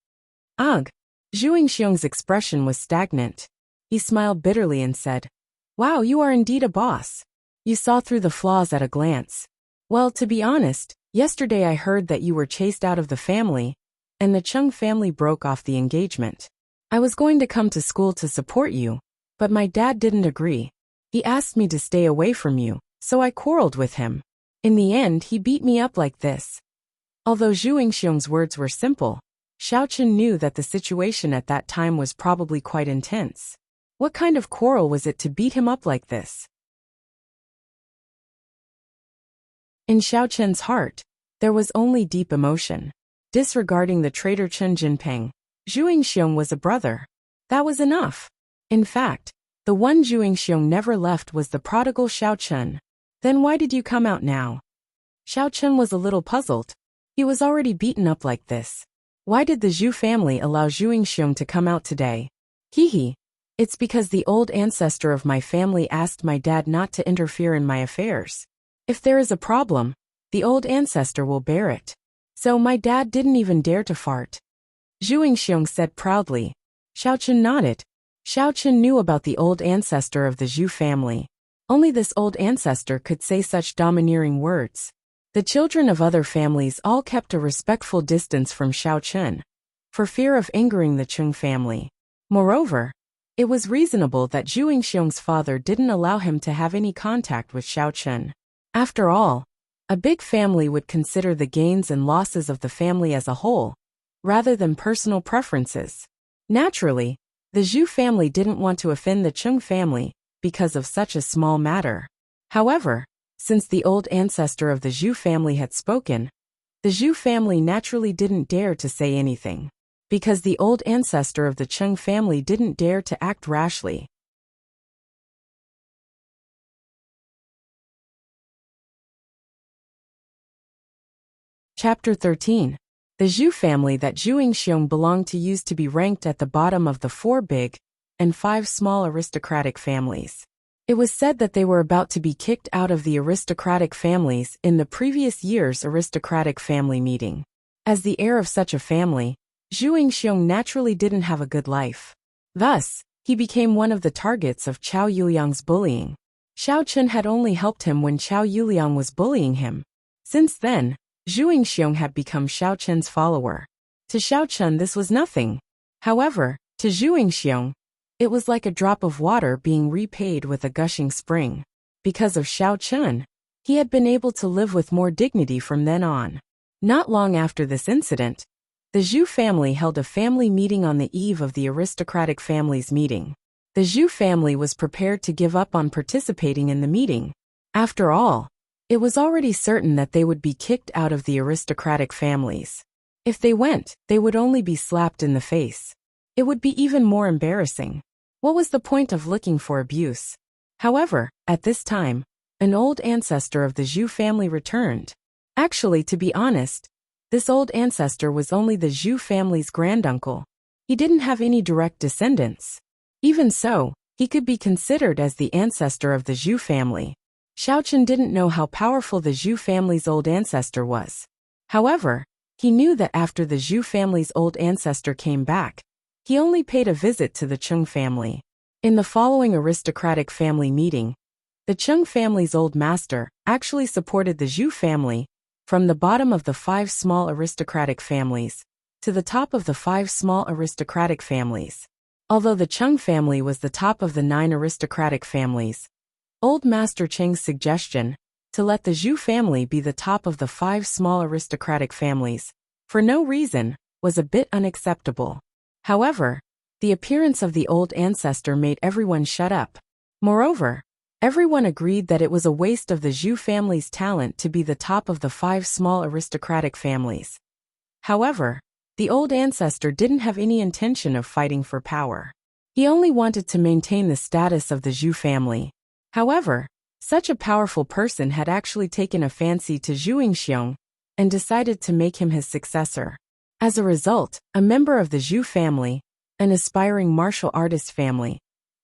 Ugh. Xiong's expression was stagnant. He smiled bitterly and said, "Wow, you are indeed a boss. You saw through the flaws at a glance. Well, to be honest, yesterday I heard that you were chased out of the family, and the Chung family broke off the engagement. I was going to come to school to support you, but my dad didn't agree. He asked me to stay away from you, so I quarreled with him. In the end, he beat me up like this." Although Xiong's words were simple, Xiao Chen knew that the situation at that time was probably quite intense. What kind of quarrel was it to beat him up like this? In Xiao Chen's heart, there was only deep emotion. Disregarding the traitor Chen Jinping, Xiong was a brother. That was enough. In fact, the one Xiong never left was the prodigal Xiao Chen. Then why did you come out now? Xiao Chen was a little puzzled. He was already beaten up like this. Why did the Zhu family allow Xiong to come out today? Hee. It's because the old ancestor of my family asked my dad not to interfere in my affairs. If there is a problem, the old ancestor will bear it. So my dad didn't even dare to fart. Xiong said proudly. Xiao Chen nodded. Xiao Chen knew about the old ancestor of the Zhu family. Only this old ancestor could say such domineering words. The children of other families all kept a respectful distance from Xiao Chen, for fear of angering the Chung family. Moreover, it was reasonable that Xiong's father didn't allow him to have any contact with Xiao Chen. After all, a big family would consider the gains and losses of the family as a whole, rather than personal preferences. Naturally, the Zhu family didn't want to offend the Chung family because of such a small matter. However, Since the old ancestor of the Zhu family had spoken, the Zhu family naturally didn't dare to say anything, because the old ancestor of the Cheng family didn't dare to act rashly. Chapter 13. The Zhu family that Zhu Yingxiong belonged to used to be ranked at the bottom of the 4 big and 5 small aristocratic families. It was said that they were about to be kicked out of the aristocratic families in the previous year's aristocratic family meeting. As the heir of such a family, Zhu Yingxiong naturally didn't have a good life. Thus, he became one of the targets of Chao Yuliang's bullying. Xiao Chen had only helped him when Chao Yuliang was bullying him. Since then, Zhu Yingxiong had become Xiao Chen's follower. To Xiao Chen this was nothing. However, to Zhu Yingxiong, it was like a drop of water being repaid with a gushing spring. Because of Xiao Chen, he had been able to live with more dignity from then on. Not long after this incident, the Zhu family held a family meeting on the eve of the aristocratic family's meeting. The Zhu family was prepared to give up on participating in the meeting. After all, it was already certain that they would be kicked out of the aristocratic families. If they went, they would only be slapped in the face. It would be even more embarrassing. What was the point of looking for abuse? However, at this time, an old ancestor of the Zhu family returned. Actually, to be honest, this old ancestor was only the Zhu family's granduncle. He didn't have any direct descendants. Even so, he could be considered as the ancestor of the Zhu family. Xiao Chen didn't know how powerful the Zhu family's old ancestor was. However, he knew that after the Zhu family's old ancestor came back, he only paid a visit to the Cheng family. In the following aristocratic family meeting, the Cheng family's old master actually supported the Zhu family from the bottom of the 5 small aristocratic families to the top of the 5 small aristocratic families. Although the Cheng family was the top of the 9 aristocratic families, Old Master Cheng's suggestion to let the Zhu family be the top of the 5 small aristocratic families, for no reason, was a bit unacceptable. However, the appearance of the old ancestor made everyone shut up. Moreover, everyone agreed that it was a waste of the Zhu family's talent to be the top of the 5 small aristocratic families. However, the old ancestor didn't have any intention of fighting for power. He only wanted to maintain the status of the Zhu family. However, such a powerful person had actually taken a fancy to Zhu Yingxiong and decided to make him his successor. As a result, a member of the Zhu family, an aspiring martial artist family,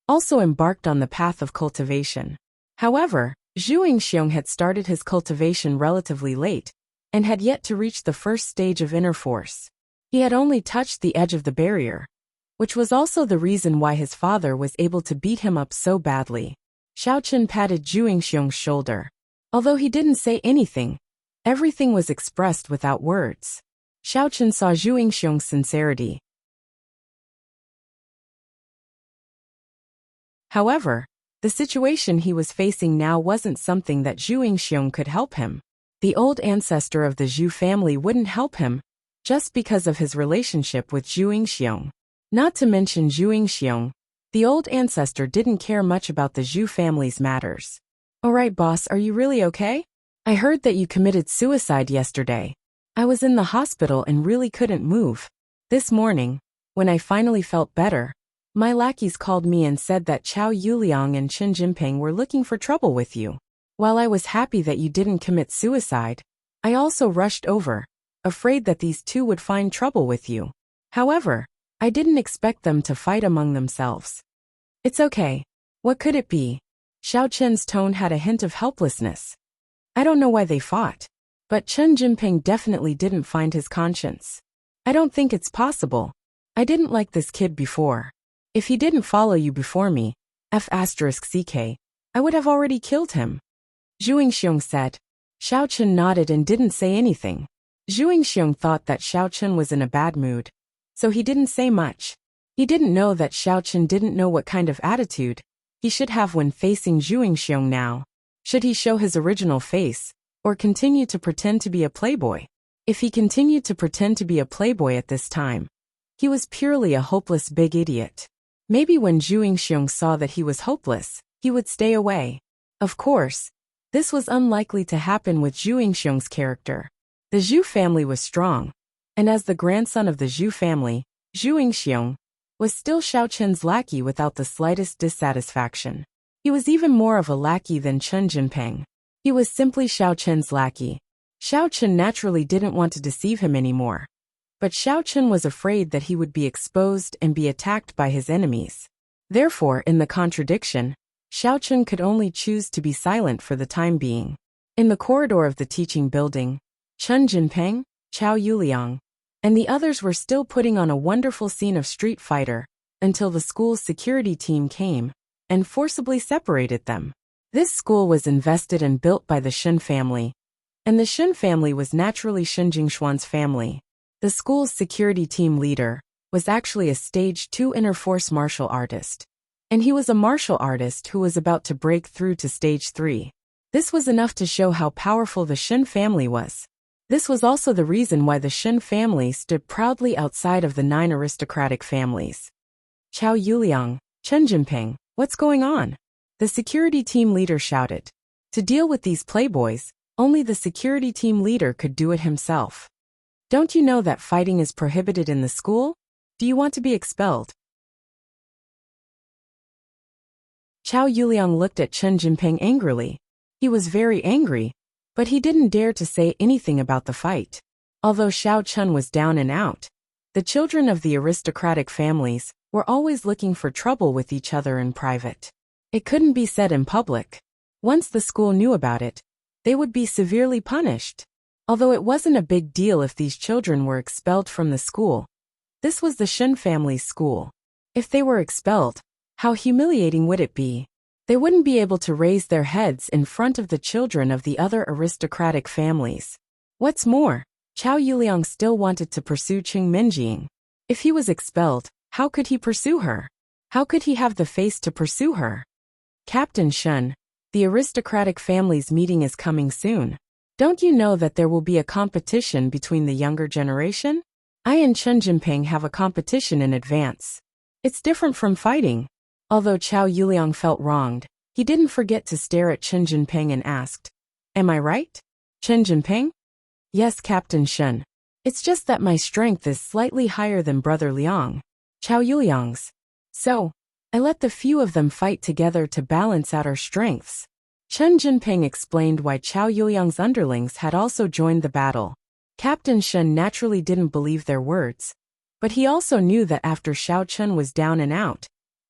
also embarked on the path of cultivation. However, Zhu Yingxiong had started his cultivation relatively late and had yet to reach the first stage of inner force. He had only touched the edge of the barrier, which was also the reason why his father was able to beat him up so badly. Xiao Chen patted Zhu Yingxiong's shoulder. Although he didn't say anything, everything was expressed without words. Xiao Chen saw Zhu Yingxiong's sincerity. However, the situation he was facing now wasn't something that Zhu Yingxiong could help him. The old ancestor of the Zhu family wouldn't help him, just because of his relationship with Zhu Yingxiong. Not to mention Zhu Yingxiong, the old ancestor didn't care much about the Zhu family's matters. "Alright boss, are you really okay? I heard that you committed suicide yesterday. I was in the hospital and really couldn't move. This morning, when I finally felt better, my lackeys called me and said that Chao Yuliang and Qin Jinping were looking for trouble with you. While I was happy that you didn't commit suicide, I also rushed over, afraid that these two would find trouble with you. However, I didn't expect them to fight among themselves." "It's okay. What could it be?" Xiao Chen's tone had a hint of helplessness. "I don't know why they fought. But Qin Jinping definitely didn't find his conscience. I don't think it's possible. I didn't like this kid before. If he didn't follow you before me, F***CK, I would have already killed him." Zhu Yingxiong said. Xiao Chen nodded and didn't say anything. Zhu Yingxiong thought that Xiao Chen was in a bad mood, so he didn't say much. He didn't know that Xiao Chen didn't know what kind of attitude he should have when facing Zhu Yingxiong now. Should he show his original face, or continue to pretend to be a playboy? If he continued to pretend to be a playboy at this time, he was purely a hopeless big idiot. Maybe when Zhu Yingxiong saw that he was hopeless, he would stay away. Of course, This was unlikely to happen with Zhu Yingxiong's character. The Zhu family was strong, and as the grandson of the Zhu family, Zhu Yingxiong was still Xiao Qin's lackey without the slightest dissatisfaction. He was even more of a lackey than Chen Jinping. He was simply Xiao Qin's lackey. Xiao Qin naturally didn't want to deceive him anymore. But Xiao Qin was afraid that he would be exposed and be attacked by his enemies. Therefore, in the contradiction, Xiao Qin could only choose to be silent for the time being. In the corridor of the teaching building, Chen Jinping, Chao Yuliang, and the others were still putting on a wonderful scene of Street Fighter until the school's security team came and forcibly separated them. This school was invested and built by the Shen family, and the Shen family was naturally Shen Jingshuan's family. The school's security team leader was actually a Stage 2 inner force martial artist, and he was a martial artist who was about to break through to Stage 3. This was enough to show how powerful the Shen family was. This was also the reason why the Shen family stood proudly outside of the 9 aristocratic families. Chao Yuliang, Chen Jinping, what's going on? The security team leader shouted. To deal with these playboys, only the security team leader could do it himself. Don't you know that fighting is prohibited in the school? Do you want to be expelled? Chao Yuliang looked at Chen Jinping angrily. He was very angry, but he didn't dare to say anything about the fight. Although Xiao Chen was down and out, the children of the aristocratic families were always looking for trouble with each other in private. It couldn't be said in public. Once the school knew about it, they would be severely punished. Although it wasn't a big deal if these children were expelled from the school. This was the Shen family's school. If they were expelled, how humiliating would it be? They wouldn't be able to raise their heads in front of the children of the other aristocratic families. What's more, Chao Yuliang still wanted to pursue Qing Minjing. If he was expelled, how could he pursue her? How could he have the face to pursue her? Captain Shen, the aristocratic family's meeting is coming soon. Don't you know that there will be a competition between the younger generation? I and Chen Jinping have a competition in advance. It's different from fighting. Although Chao Yuliang felt wronged, he didn't forget to stare at Chen Jinping and asked, "Am I right, Chen Jinping?" "Yes, Captain Shen. It's just that my strength is slightly higher than Brother Liang, Chao Yuliang's. So, I let the few of them fight together to balance out our strengths." Chen Jinping explained why Chao Yuliang's underlings had also joined the battle. Captain Shen naturally didn't believe their words, but he also knew that after Xiao Chen was down and out,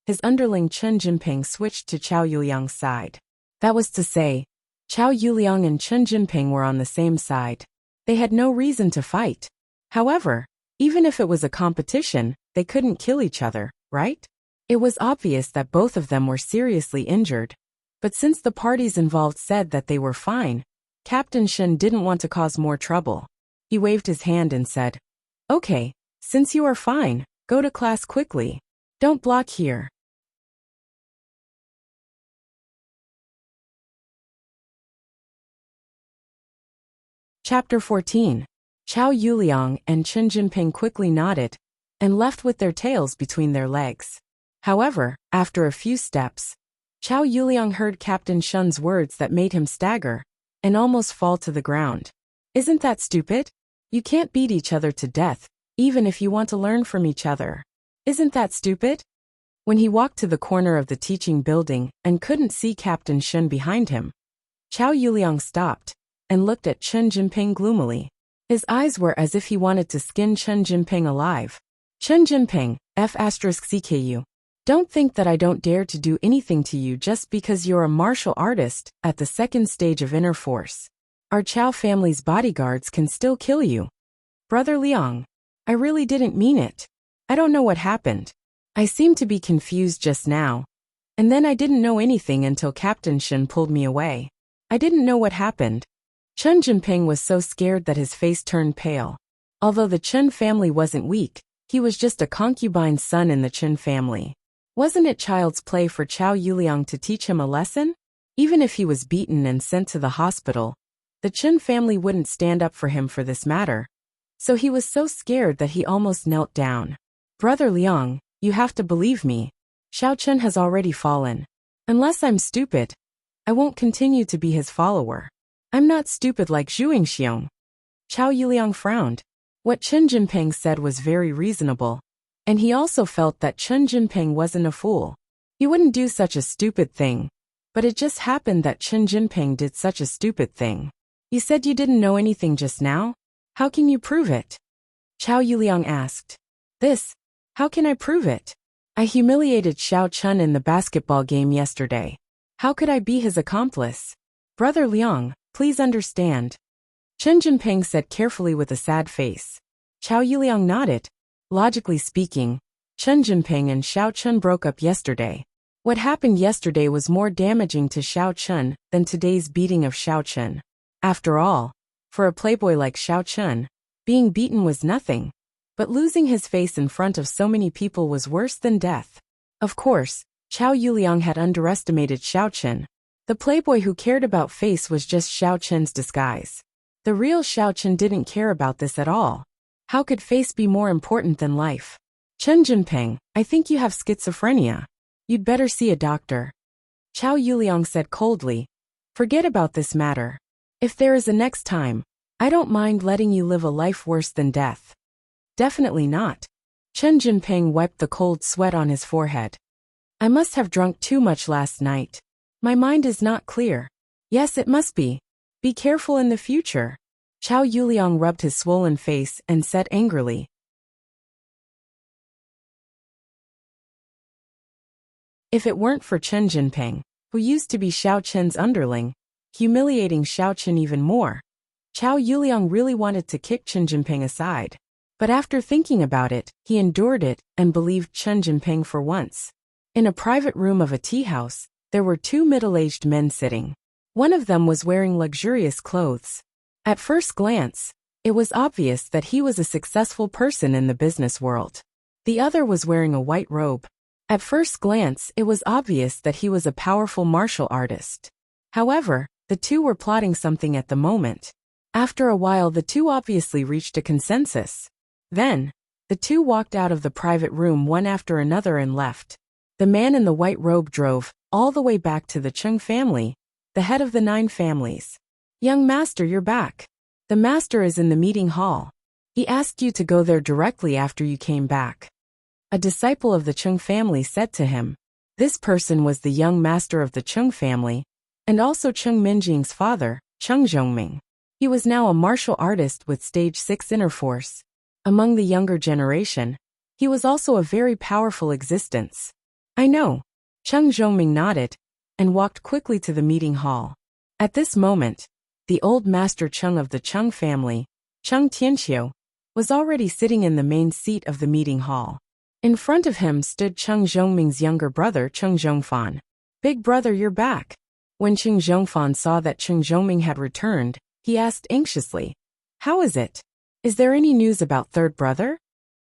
his underling Chen Jinping switched to Chao Yuliang's side. That was to say, Chao Yuliang and Chen Jinping were on the same side. They had no reason to fight. However, even if it was a competition, they couldn't kill each other, right? It was obvious that both of them were seriously injured. But since the parties involved said that they were fine, Captain Shen didn't want to cause more trouble. He waved his hand and said, "Okay, since you are fine, go to class quickly. Don't block here." Chapter 14. Chao Yuliang and Chen Jinping quickly nodded and left with their tails between their legs. However, after a few steps, Chao Yuliang heard Captain Shen's words that made him stagger and almost fall to the ground. "Isn't that stupid? You can't beat each other to death, even if you want to learn from each other. Isn't that stupid?" When he walked to the corner of the teaching building and couldn't see Captain Shen behind him, Chao Yuliang stopped and looked at Chen Jinping gloomily. His eyes were as if he wanted to skin Chen Jinping alive. "Chen Jinping, F***CKU. Don't think that I don't dare to do anything to you just because you're a martial artist at the second stage of inner force. Our Chao family's bodyguards can still kill you. Brother Liang, I really didn't mean it. I don't know what happened. I seemed to be confused just now. And then I didn't know anything until Captain Shen pulled me away. I didn't know what happened." Chen Jinping was so scared that his face turned pale. Although the Chen family wasn't weak, he was just a concubine's son in the Chen family. Wasn't it child's play for Chao Yuliang to teach him a lesson? Even if he was beaten and sent to the hospital, the Chen family wouldn't stand up for him for this matter. So he was so scared that he almost knelt down. "Brother Liang, you have to believe me. Xiao Chen has already fallen. Unless I'm stupid, I won't continue to be his follower. I'm not stupid like Zhu Yingxiong. Qiao Yuliang frowned. What Chen Jinping said was very reasonable, and he also felt that Chen Jinping wasn't a fool. He wouldn't do such a stupid thing. But it just happened that Chen Jinping did such a stupid thing. You said you didn't know anything just now? How can you prove it? Qiao Yuliang asked. How can I prove it? I humiliated Xiao Chun in the basketball game yesterday. How could I be his accomplice? Brother Liang, please understand. Chen Jinping said carefully with a sad face. Qiao Yuliang nodded. Logically speaking, Chen Jinping and Xiao Chun broke up yesterday. What happened yesterday was more damaging to Xiao Chun than today's beating of Xiao Chun. After all, for a playboy like Xiao Chun, being beaten was nothing. But losing his face in front of so many people was worse than death. Of course, Qiao Yuliang had underestimated Xiao Chun. The playboy who cared about face was just Xiao Chun's disguise. The real Xiao Chun didn't care about this at all. How could face be more important than life? Chen Jinping, I think you have schizophrenia. You'd better see a doctor. Qiao Yuliang said coldly. Forget about this matter. If there is a next time, I don't mind letting you live a life worse than death. Definitely not. Chen Jinping wiped the cold sweat on his forehead. I must have drunk too much last night. My mind is not clear. Yes, it must be. Be careful in the future. Qiao Yuliang rubbed his swollen face and said angrily. If it weren't for Chen Jinping, who used to be Xiao Chen's underling, humiliating Xiao Chen even more, Qiao Yuliang really wanted to kick Chen Jinping aside. But after thinking about it, he endured it and believed Chen Jinping for once. In a private room of a tea house, there were two middle-aged men sitting. One of them was wearing luxurious clothes. At first glance, it was obvious that he was a successful person in the business world. The other was wearing a white robe. At first glance, it was obvious that he was a powerful martial artist. However, the two were plotting something at the moment. After a while, the two obviously reached a consensus. Then, the two walked out of the private room one after another and left. The man in the white robe drove all the way back to the Chung family, the head of the 9 families. Young master, you're back. The master is in the meeting hall. He asked you to go there directly after you came back. A disciple of the Chung family said to him. This person was the young master of the Chung family, and also Chung Minjing's father, Chung Zhongming. He was now a martial artist with stage 6 inner force. Among the younger generation, he was also a very powerful existence. I know. Chung Zhongming nodded, and walked quickly to the meeting hall. At this moment, the old master Chung of the Chung family, Chung Tianqiu, was already sitting in the main seat of the meeting hall. In front of him stood Chung Zhongming's younger brother Chung Zhongfan. Big brother, you're back. When Chung Zhongfan saw that Chung Zhongming had returned, he asked anxiously, how is it? Is there any news about third brother?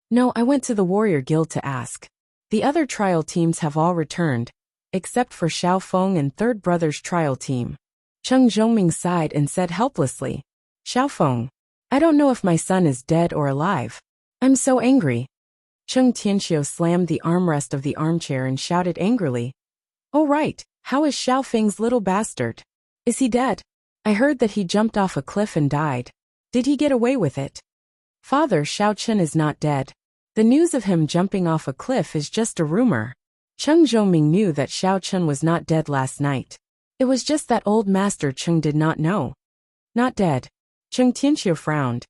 No, I went to the warrior guild to ask. The other trial teams have all returned, except for Xiao Feng and third brother's trial team. Chung Zhongming sighed and said helplessly, Xiao Feng, I don't know if my son is dead or alive. I'm so angry. Chung Tianqiu slammed the armrest of the armchair and shouted angrily, oh right, how is Xiao Feng's little bastard? Is he dead? I heard that he jumped off a cliff and died. Did he get away with it? Father, Xiao Chen is not dead. The news of him jumping off a cliff is just a rumor. Chung Zhongming knew that Xiao Chen was not dead last night. It was just that old master Chung did not know. Not dead. Chung Tianqiu frowned.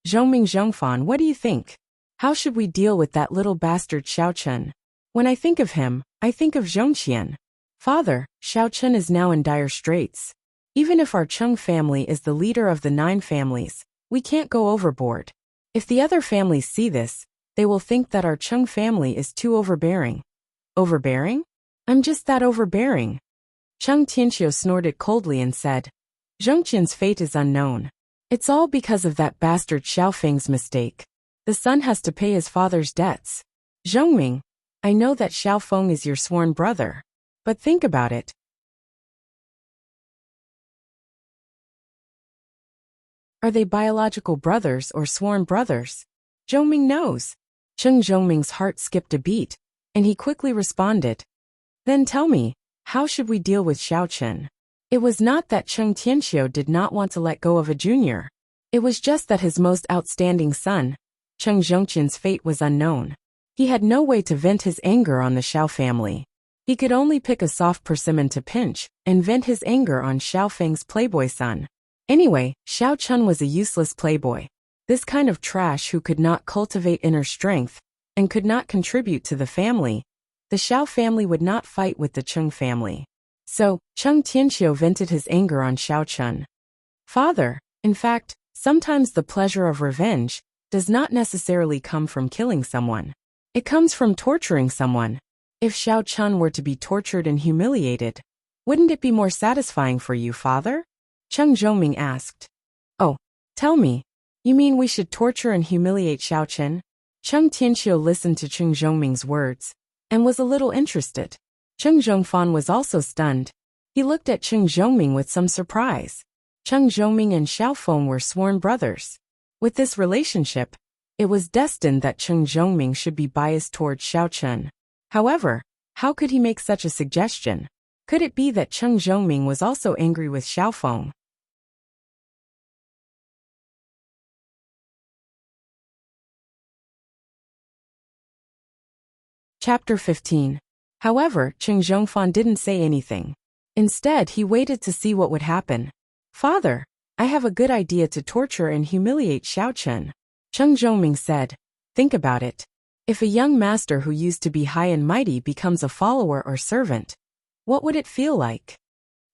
Zhongming Zhongfan, what do you think? How should we deal with that little bastard Xiao Chen? When I think of him, I think of Zhongqian. Father, Xiao Chen is now in dire straits. Even if our Chung family is the leader of the 9 families, we can't go overboard. If the other families see this, they will think that our Chung family is too overbearing. Overbearing? I'm just that overbearing. Chung Tianqiu snorted coldly and said, Zhongqian's fate is unknown. It's all because of that bastard Xiao Feng's mistake. The son has to pay his father's debts. Zhongming, I know that Xiao Feng is your sworn brother. But think about it. Are they biological brothers or sworn brothers? Zhongming knows. Chung Zhongming's heart skipped a beat, and he quickly responded. Then tell me, how should we deal with Xiao Chen? It was not that Cheng Tianxiu did not want to let go of a junior. It was just that his most outstanding son, Cheng Zhongqian's fate was unknown. He had no way to vent his anger on the Xiao family. He could only pick a soft persimmon to pinch and vent his anger on Xiao Feng's playboy son. Anyway, Xiao Chun was a useless playboy. This kind of trash who could not cultivate inner strength and could not contribute to the family. The Xiao family would not fight with the Cheng family. So, Cheng Tianxiu vented his anger on Xiao Chun. Father, in fact, sometimes the pleasure of revenge does not necessarily come from killing someone. It comes from torturing someone. If Xiao Chun were to be tortured and humiliated, wouldn't it be more satisfying for you, father? Cheng Zhongming asked. Oh, tell me, you mean we should torture and humiliate Xiao Chun? Cheng Tianxiu listened to Cheng Zhongming's words and was a little interested. Cheng Zhongfan was also stunned. He looked at Cheng Zhongming with some surprise. Cheng Zhongming and Xiao Feng were sworn brothers. With this relationship, it was destined that Cheng Zhongming should be biased toward Xiao Chun. However, how could he make such a suggestion? Could it be that Cheng Zhongming was also angry with Xiao Feng? Chapter 15. However, Cheng Zhongfan didn't say anything. Instead, he waited to see what would happen. Father, I have a good idea to torture and humiliate Xiao Chun. Cheng Zhongming said. Think about it. If a young master who used to be high and mighty becomes a follower or servant, what would it feel like?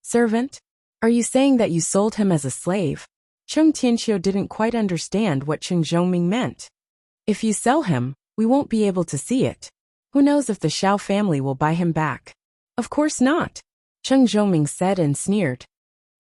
Servant? Are you saying that you sold him as a slave? Cheng Tianxiu didn't quite understand what Cheng Zhongming meant. If you sell him, we won't be able to see it. Who knows if the Xiao family will buy him back? Of course not. Cheng Zhongming said and sneered.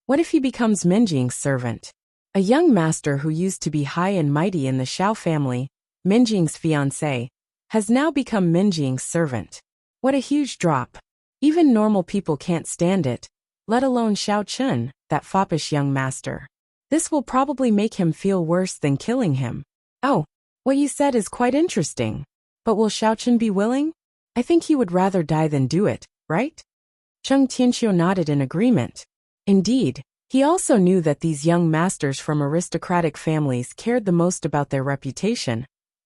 What if he becomes Minjing's servant? A young master who used to be high and mighty in the Xiao family, Minjing's fiancé, has now become Minjing's servant. What a huge drop. Even normal people can't stand it, let alone Xiao Chun, that foppish young master. This will probably make him feel worse than killing him. Oh, what you said is quite interesting. But will Xiao Chun be willing? I think he would rather die than do it, right? Cheng Tianxiu nodded in agreement. Indeed, he also knew that these young masters from aristocratic families cared the most about their reputation,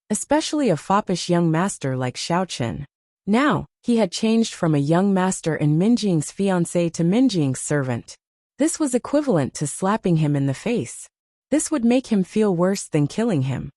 especially a foppish young master like Xiao Chun. Now, he had changed from a young master and Minjing's fiancé to Minjing's servant. This was equivalent to slapping him in the face. This would make him feel worse than killing him.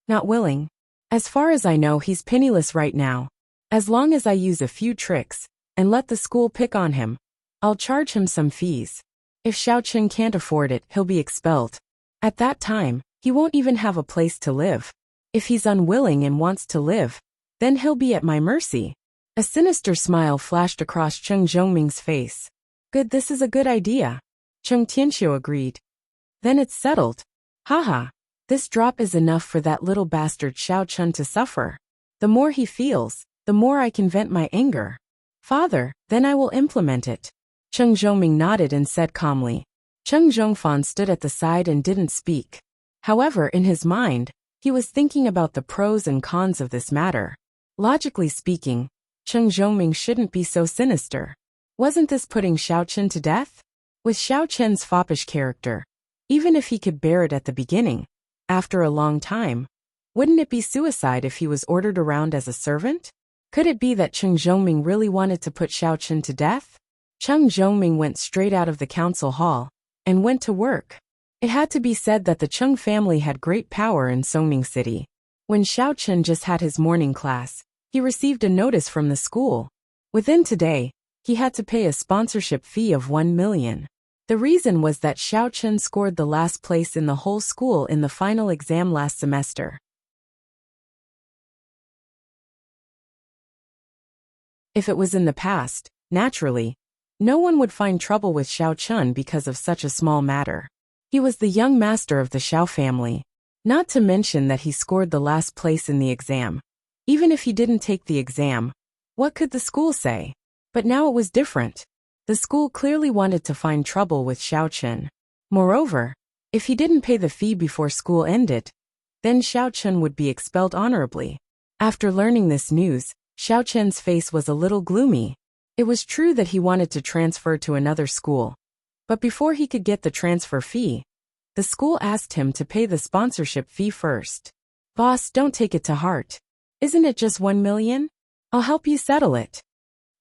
Not willing. As far as I know, he's penniless right now. As long as I use a few tricks and let the school pick on him, I'll charge him some fees. If Xiao Chun can't afford it, he'll be expelled. At that time, he won't even have a place to live. If he's unwilling and wants to live, then he'll be at my mercy. A sinister smile flashed across Cheng Zhongming's face. Good, this is a good idea. Cheng Tianxiu agreed. Then it's settled. Haha. This drop is enough for that little bastard Xiao Chun to suffer. The more he feels, the more I can vent my anger. Father, then I will implement it. Cheng Zhongming nodded and said calmly. Cheng Zhongfan stood at the side and didn't speak. However, in his mind, he was thinking about the pros and cons of this matter. Logically speaking, Cheng Zhongming shouldn't be so sinister. Wasn't this putting Xiao Chun to death? With Xiao Chun's foppish character, even if he could bear it at the beginning, after a long time, wouldn't it be suicide if he was ordered around as a servant? Could it be that Cheng Zhongming really wanted to put Xiao Chun to death? Cheng Zhongming went straight out of the council hall and went to work. It had to be said that the Cheng family had great power in Songning City. When Xiao Chun just had his morning class, he received a notice from the school. Within today, he had to pay a sponsorship fee of 1 million. The reason was that Xiao Chun scored the last place in the whole school in the final exam last semester. If it was in the past, naturally, no one would find trouble with Xiao Chun because of such a small matter. He was the young master of the Xiao family. Not to mention that he scored the last place in the exam. Even if he didn't take the exam, what could the school say? But now it was different. The school clearly wanted to find trouble with Xiao Chun. Moreover, if he didn't pay the fee before school ended, then Xiao Chun would be expelled honorably. After learning this news, Xiao Chun's face was a little gloomy. It was true that he wanted to transfer to another school. But before he could get the transfer fee, the school asked him to pay the sponsorship fee first. Boss, don't take it to heart. Isn't it just 1 million? I'll help you settle it.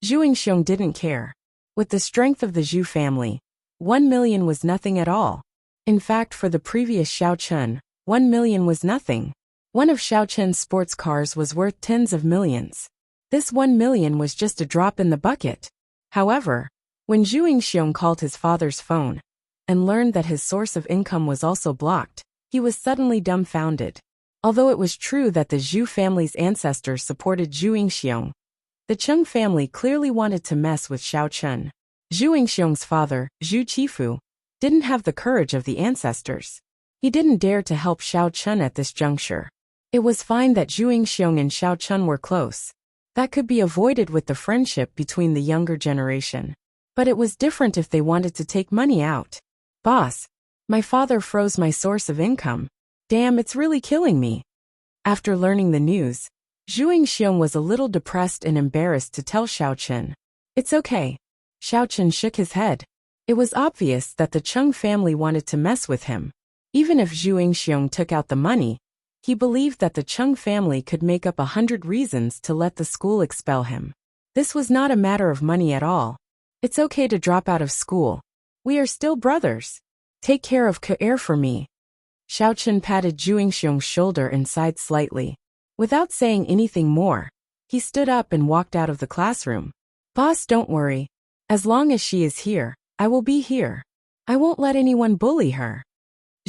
Zhu Yingxiong didn't care. With the strength of the Zhu family, 1 million was nothing at all. In fact, for the previous Xiao Chun, 1 million was nothing. One of Xiao Chun's sports cars was worth tens of millions. This 1 million was just a drop in the bucket. However, when Zhu Yingxiong called his father's phone and learned that his source of income was also blocked, he was suddenly dumbfounded. Although it was true that the Zhu family's ancestors supported Zhu Yingxiong, the Cheng family clearly wanted to mess with Xiao Chun. Zhu Yingxiong's father, Zhu Qifu, didn't have the courage of the ancestors. He didn't dare to help Xiao Chun at this juncture. It was fine that Zhu Yingxiong and Xiao Chun were close. That could be avoided with the friendship between the younger generation. But it was different if they wanted to take money out. Boss, my father froze my source of income. Damn, it's really killing me. After learning the news, Zhu Yingxiong was a little depressed and embarrassed to tell Xiao Chun. It's okay. Xiao Chun shook his head. It was obvious that the Cheng family wanted to mess with him. Even if Zhu Yingxiong took out the money, he believed that the Cheng family could make up 100 reasons to let the school expel him. This was not a matter of money at all. It's okay to drop out of school. We are still brothers. Take care of Ke-er for me. Xiao Chun patted Zhu Yingxiong's shoulder and sighed slightly. Without saying anything more, he stood up and walked out of the classroom. Boss, don't worry. As long as she is here, I will be here. I won't let anyone bully her.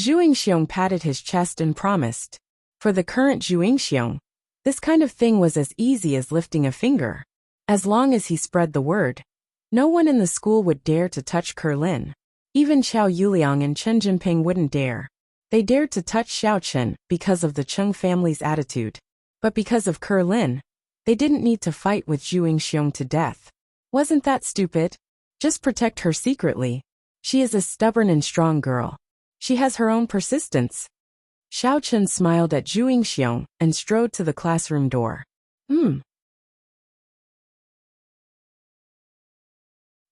Zhu Yingxiong patted his chest and promised. For the current Zhu Yingxiong, this kind of thing was as easy as lifting a finger. As long as he spread the word, no one in the school would dare to touch Kerlin. Even Qiao Yuliang and Chen Jinping wouldn't dare. They dared to touch Xiao Chun because of the Cheng family's attitude. But because of Kerlin, they didn't need to fight with Zhu Yingxiong to death. Wasn't that stupid? Just protect her secretly. She is a stubborn and strong girl. She has her own persistence. Xiao Chun smiled at Zhu Yingxiong and strode to the classroom door.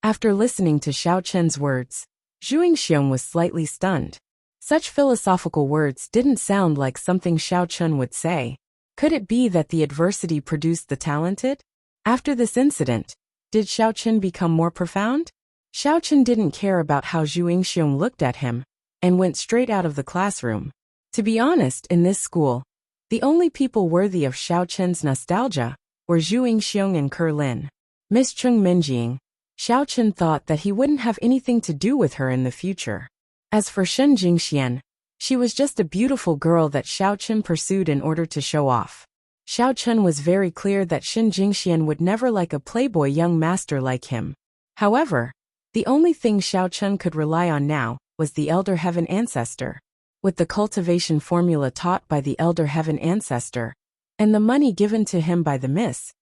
After listening to Xiao Chun's words, Zhu Yingxiong was slightly stunned. Such philosophical words didn't sound like something Xiao Chun would say. Could it be that the adversity produced the talented? After this incident, did Xiao Chun become more profound? Xiao Chun didn't care about how Zhu Yingxiong looked at him and went straight out of the classroom. To be honest, in this school, the only people worthy of Xiao Chun's nostalgia were Zhu Yingxiong and Kerlin. Miss Cheng Minjing, Xiao Chun thought that he wouldn't have anything to do with her in the future. As for Shen Jingxian, she was just a beautiful girl that Xiao Chun pursued in order to show off. Xiao Chun was very clear that Shen Jingxian would never like a playboy young master like him. However, the only thing Xiao Chun could rely on now was the Elder Heaven Ancestor. With the cultivation formula taught by the Elder Heaven Ancestor, and the money given to him by the Miss,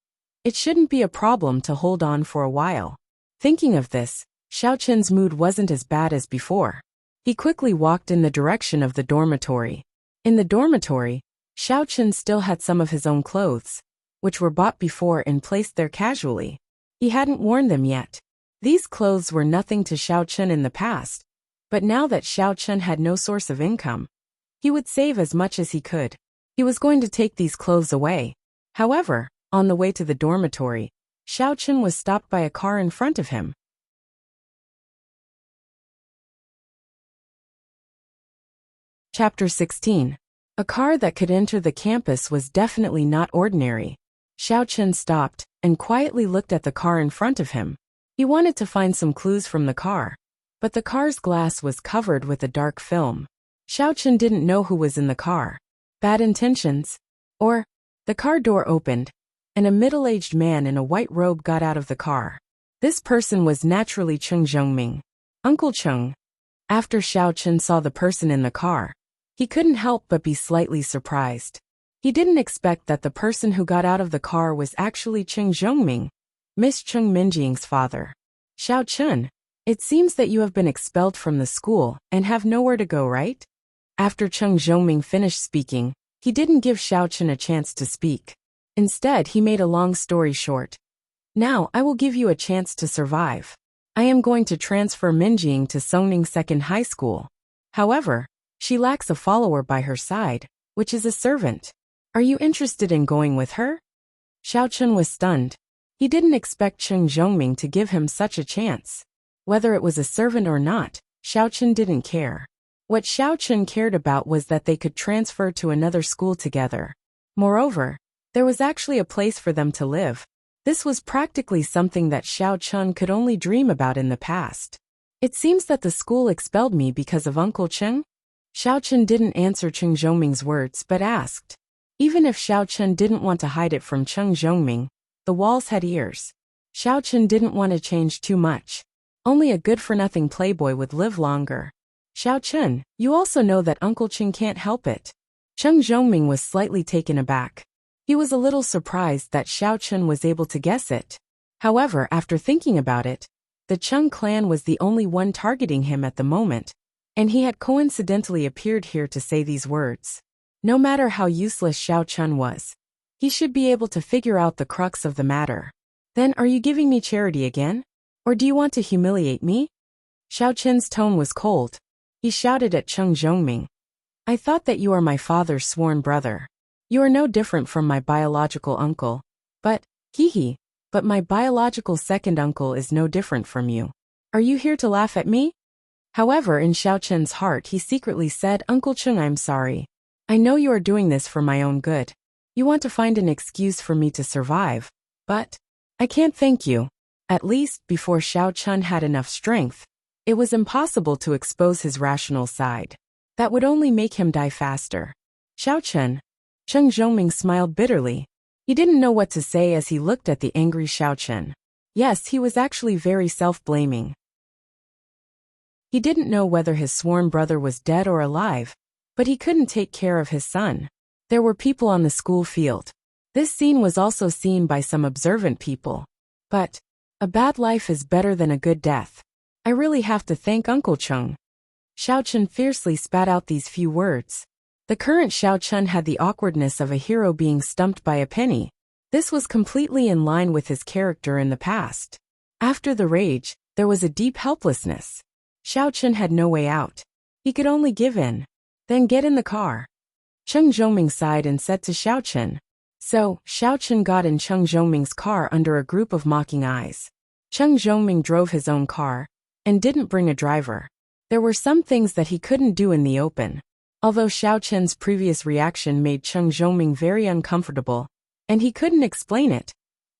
it shouldn't be a problem to hold on for a while. Thinking of this, Xiao Chun's mood wasn't as bad as before. He quickly walked in the direction of the dormitory. In the dormitory, Xiao Chun still had some of his own clothes, which were bought before and placed there casually. He hadn't worn them yet. These clothes were nothing to Xiao Chun in the past, but now that Xiao Chun had no source of income, he would save as much as he could. He was going to take these clothes away. However, on the way to the dormitory, Xiao Chun was stopped by a car in front of him. Chapter 16. A car that could enter the campus was definitely not ordinary. Xiao Chun stopped and quietly looked at the car in front of him. He wanted to find some clues from the car, but the car's glass was covered with a dark film. Xiao Chun didn't know who was in the car. Bad intentions? Or, the car door opened, and a middle-aged man in a white robe got out of the car. This person was naturally Cheng Zhongming, Uncle Cheng. After Xiao Chun saw the person in the car, he couldn't help but be slightly surprised. He didn't expect that the person who got out of the car was actually Cheng Zhongming, Miss Cheng Minjing's father. Xiao Chun, it seems that you have been expelled from the school and have nowhere to go, right? After Cheng Zhongming finished speaking, he didn't give Xiao Chun a chance to speak. Instead, he made a long story short. Now, I will give you a chance to survive. I am going to transfer Minjing to Songning Second High School. However, she lacks a follower by her side, which is a servant. Are you interested in going with her? Xiao Chun was stunned. He didn't expect Cheng Zhongming to give him such a chance. Whether it was a servant or not, Xiao Chun didn't care. What Xiao Chun cared about was that they could transfer to another school together. Moreover, there was actually a place for them to live. This was practically something that Xiao Chun could only dream about in the past. It seems that the school expelled me because of Uncle Cheng? Xiao Chun didn't answer Cheng Zhongming's words but asked. Even if Xiao Chun didn't want to hide it from Cheng Zhongming, the walls had ears. Xiao Chun didn't want to change too much. Only a good-for-nothing playboy would live longer. Xiao Chun, you also know that Uncle Cheng can't help it. Cheng Zhongming was slightly taken aback. He was a little surprised that Xiao Chun was able to guess it. However, after thinking about it, the Cheng clan was the only one targeting him at the moment, and he had coincidentally appeared here to say these words. No matter how useless Xiao Chun was, he should be able to figure out the crux of the matter. Then are you giving me charity again? Or do you want to humiliate me? Xiao Chun's tone was cold. He shouted at Cheng Zhongming. I thought that you are my father's sworn brother. You are no different from my biological uncle. But my biological second uncle is no different from you. Are you here to laugh at me? However, in Xiao Chun's heart he secretly said, Uncle Cheng, I'm sorry. I know you are doing this for my own good. You want to find an excuse for me to survive. But I can't thank you. At least, before Xiao Chun had enough strength, it was impossible to expose his rational side. That would only make him die faster. Xiao Chun. Cheng Zhongming smiled bitterly. He didn't know what to say as he looked at the angry Xiao Chun. Yes, he was actually very self-blaming. He didn't know whether his sworn brother was dead or alive, but he couldn't take care of his son. There were people on the school field. This scene was also seen by some observant people. But a bad life is better than a good death. I really have to thank Uncle Cheng. Xiao Chun fiercely spat out these few words. The current Xiao Chun had the awkwardness of a hero being stumped by a penny. This was completely in line with his character in the past. After the rage, there was a deep helplessness. Xiao Chun had no way out. He could only give in. Then get in the car. Cheng Zhongming sighed and said to Xiao Chun. So, Xiao Chun got in Cheng Zhongming's car under a group of mocking eyes. Cheng Zhongming drove his own car, and didn't bring a driver. There were some things that he couldn't do in the open. Although Xiao Chun's previous reaction made Cheng Zhongming very uncomfortable, and he couldn't explain it.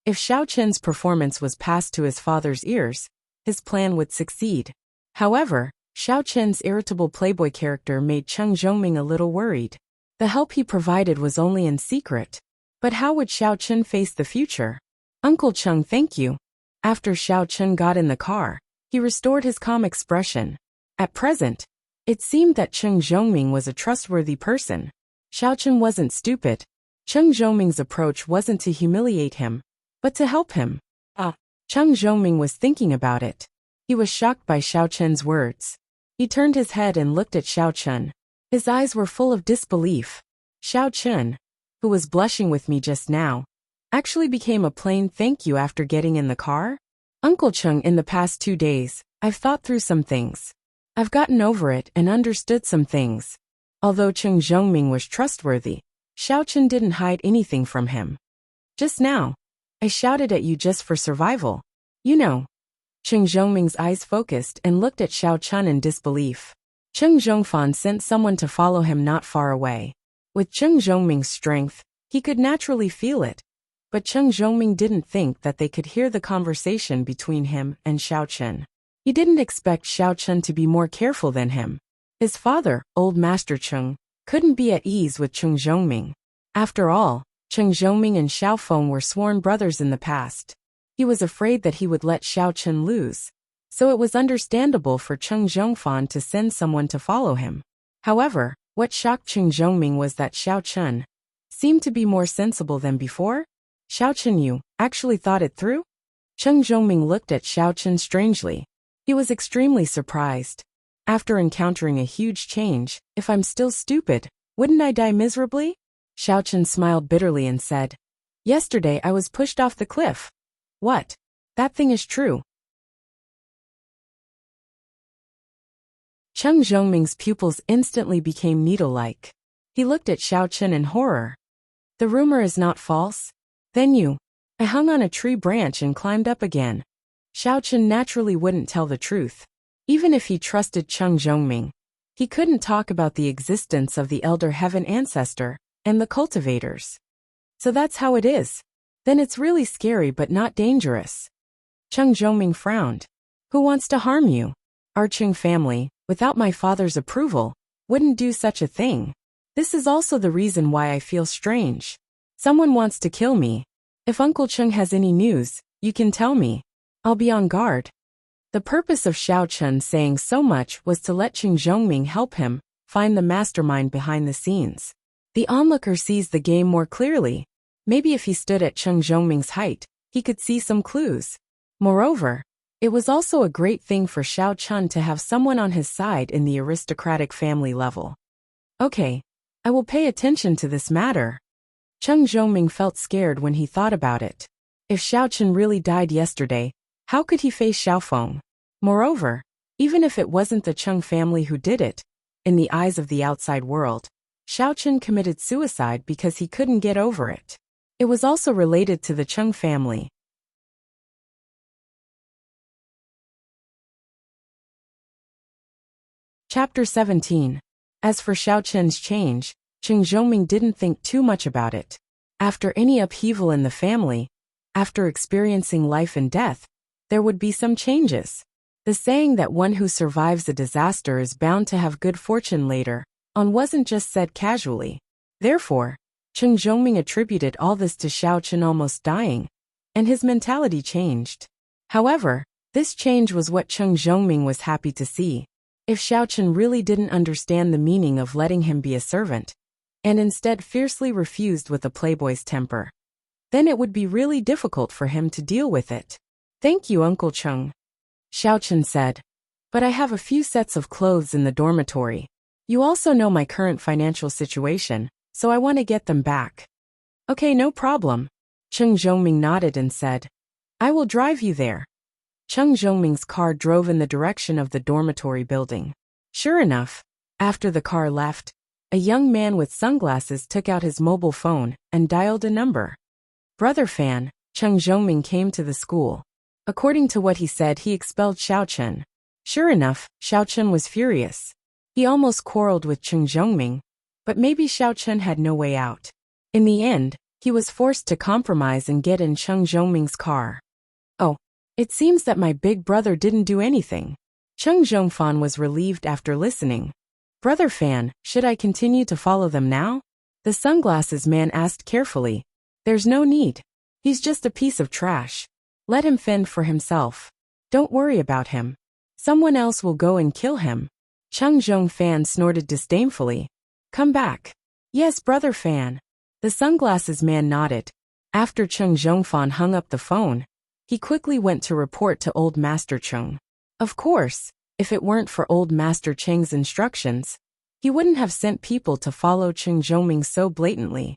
If Xiao Chun's performance was passed to his father's ears, his plan would succeed. However, Xiao Chun's irritable playboy character made Cheng Zhongming a little worried. The help he provided was only in secret. But how would Xiao Chun face the future? Uncle Cheng, thank you. After Xiao Chun got in the car, he restored his calm expression. At present, it seemed that Cheng Zhongming was a trustworthy person. Xiao Chun wasn't stupid. Cheng Zhongming's approach wasn't to humiliate him, but to help him. Cheng Zhongming was thinking about it. He was shocked by Xiao Chun's words. He turned his head and looked at Xiao Chun. His eyes were full of disbelief. Xiao Chun, who was blushing with me just now, actually became a plain thank you after getting in the car? Uncle Cheng, in the past 2 days, I've thought through some things. I've gotten over it and understood some things. Although Cheng Zhongming was trustworthy, Xiao Chun didn't hide anything from him. Just now, I shouted at you just for survival. You know. Cheng Zhongming's eyes focused and looked at Xiao Chun in disbelief. Cheng Zhongfan sent someone to follow him not far away. With Cheng Zhongming's strength, he could naturally feel it. But Cheng Zhongming didn't think that they could hear the conversation between him and Xiao Chun. He didn't expect Xiao Chun to be more careful than him. His father, Old Master Cheng, couldn't be at ease with Cheng Zhongming. After all, Cheng Zhongming and Xiao Feng were sworn brothers in the past. He was afraid that he would let Xiao Chun lose, so it was understandable for Cheng Zhongfan to send someone to follow him. However, what shocked Cheng Zhongming was that Xiao Chun seemed to be more sensible than before. Xiao Chun, you actually thought it through? Cheng Zhongming looked at Xiao Chun strangely. He was extremely surprised. After encountering a huge change, if I'm still stupid, wouldn't I die miserably? Xiao Chun smiled bitterly and said, Yesterday I was pushed off the cliff. What? That thing is true. Cheng Zhongming's pupils instantly became needle-like. He looked at Xiao Chen in horror. The rumor is not false? Then I hung on a tree branch and climbed up again. Xiao Chen naturally wouldn't tell the truth. Even if he trusted Cheng Zhongming, he couldn't talk about the existence of the elder heaven ancestor and the cultivators. So that's how it is. Then it's really scary but not dangerous. Cheng Zhongming frowned. Who wants to harm you? Our Cheng family, without my father's approval, wouldn't do such a thing. This is also the reason why I feel strange. Someone wants to kill me. If Uncle Cheng has any news, you can tell me. I'll be on guard. The purpose of Xiao Chen saying so much was to let Cheng Zhongming help him find the mastermind behind the scenes. The onlooker sees the game more clearly. Maybe if he stood at Cheng Zhongming's height, he could see some clues. Moreover, it was also a great thing for Xiao Chen to have someone on his side in the aristocratic family level. Okay, I will pay attention to this matter. Cheng Zhongming felt scared when he thought about it. If Xiao Chen really died yesterday, how could he face Xiaofeng? Moreover, even if it wasn't the Cheng family who did it, in the eyes of the outside world, Xiao Chen committed suicide because he couldn't get over it. It was also related to the Cheng family. Chapter 17. As for Xiao Chen's change, Cheng Zhongming didn't think too much about it. After any upheaval in the family, after experiencing life and death, there would be some changes. The saying that one who survives a disaster is bound to have good fortune later on wasn't just said casually. Therefore, Cheng Zhongming attributed all this to Xiao Chen almost dying, and his mentality changed. However, this change was what Cheng Zhongming was happy to see. If Xiao Chen really didn't understand the meaning of letting him be a servant, and instead fiercely refused with a playboy's temper, then it would be really difficult for him to deal with it. Thank you, Uncle Cheng, Xiao Chen said. But I have a few sets of clothes in the dormitory. You also know my current financial situation, so I want to get them back. Okay, no problem. Cheng Zhongming nodded and said, I will drive you there. Cheng Zhongming's car drove in the direction of the dormitory building. Sure enough, after the car left, a young man with sunglasses took out his mobile phone and dialed a number. Brother Fan, Cheng Zhongming came to the school. According to what he said, he expelled Xiao Chen. Sure enough, Xiao Chen was furious. He almost quarreled with Cheng Zhongming, but maybe Xiao Chen had no way out. In the end, he was forced to compromise and get in Cheng Zhongming's car. Oh, it seems that my big brother didn't do anything. Cheng Zhongfan was relieved after listening. Brother Fan, should I continue to follow them now? The sunglasses man asked carefully. There's no need. He's just a piece of trash. Let him fend for himself. Don't worry about him. Someone else will go and kill him. Cheng Zhongfan snorted disdainfully. Come back. Yes, Brother Fan. The sunglasses man nodded. After Cheng Zhongfan hung up the phone, he quickly went to report to Old Master Cheng. Of course, if it weren't for Old Master Cheng's instructions, he wouldn't have sent people to follow Cheng Zhongming so blatantly.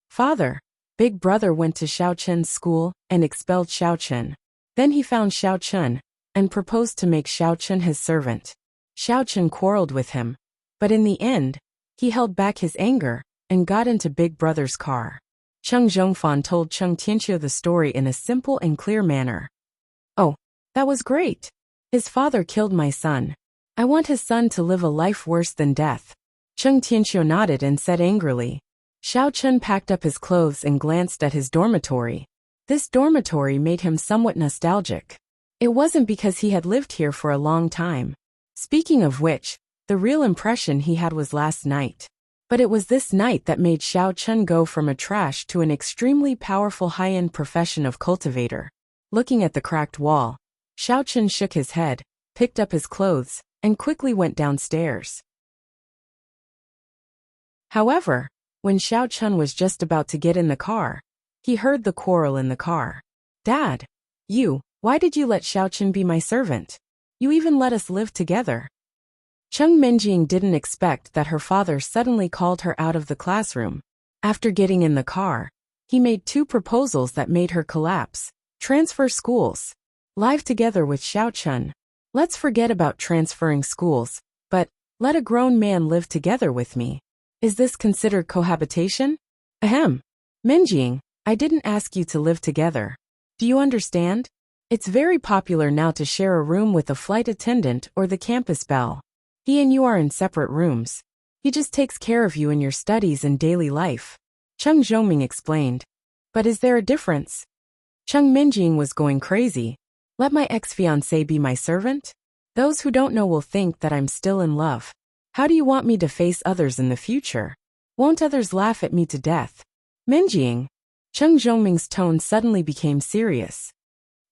Father, Big Brother went to Xiao Chen's school and expelled Xiao Chen. Then he found Xiao Chen and proposed to make Xiao Chen his servant. Xiao Chen quarreled with him, but in the end, he held back his anger and got into Big Brother's car. Cheng Zhongfan told Cheng Tianqiu the story in a simple and clear manner. Oh, that was great. His father killed my son. I want his son to live a life worse than death. Cheng Tianqiu nodded and said angrily. Xiao Chen packed up his clothes and glanced at his dormitory. This dormitory made him somewhat nostalgic. It wasn't because he had lived here for a long time. Speaking of which, the real impression he had was last night. But it was this night that made Xiao Chen go from a trash to an extremely powerful high-end profession of cultivator. Looking at the cracked wall, Xiao Chen shook his head, picked up his clothes, and quickly went downstairs. However, when Xiao Chen was just about to get in the car, he heard the quarrel in the car. Dad, why did you let Xiao Chen be my servant? You even let us live together. Cheng Menjing didn't expect that her father suddenly called her out of the classroom. After getting in the car, he made 2 proposals that made her collapse. Transfer schools. Live together with Xiao Chen. Let's forget about transferring schools, but Let a grown man live together with me. Is this considered cohabitation? Ahem. Minjing, I didn't ask you to live together. Do you understand? It's very popular now to share a room with a flight attendant or the campus belle. He and you are in separate rooms. He just takes care of you in your studies and daily life. Chung Zhongming explained. But is there a difference? Chung Minjing was going crazy. Let my ex-fiancé be my servant? Those who don't know will think that I'm still in love. How do you want me to face others in the future? Won't others laugh at me to death? Minjing. Chung Zhongming's tone suddenly became serious.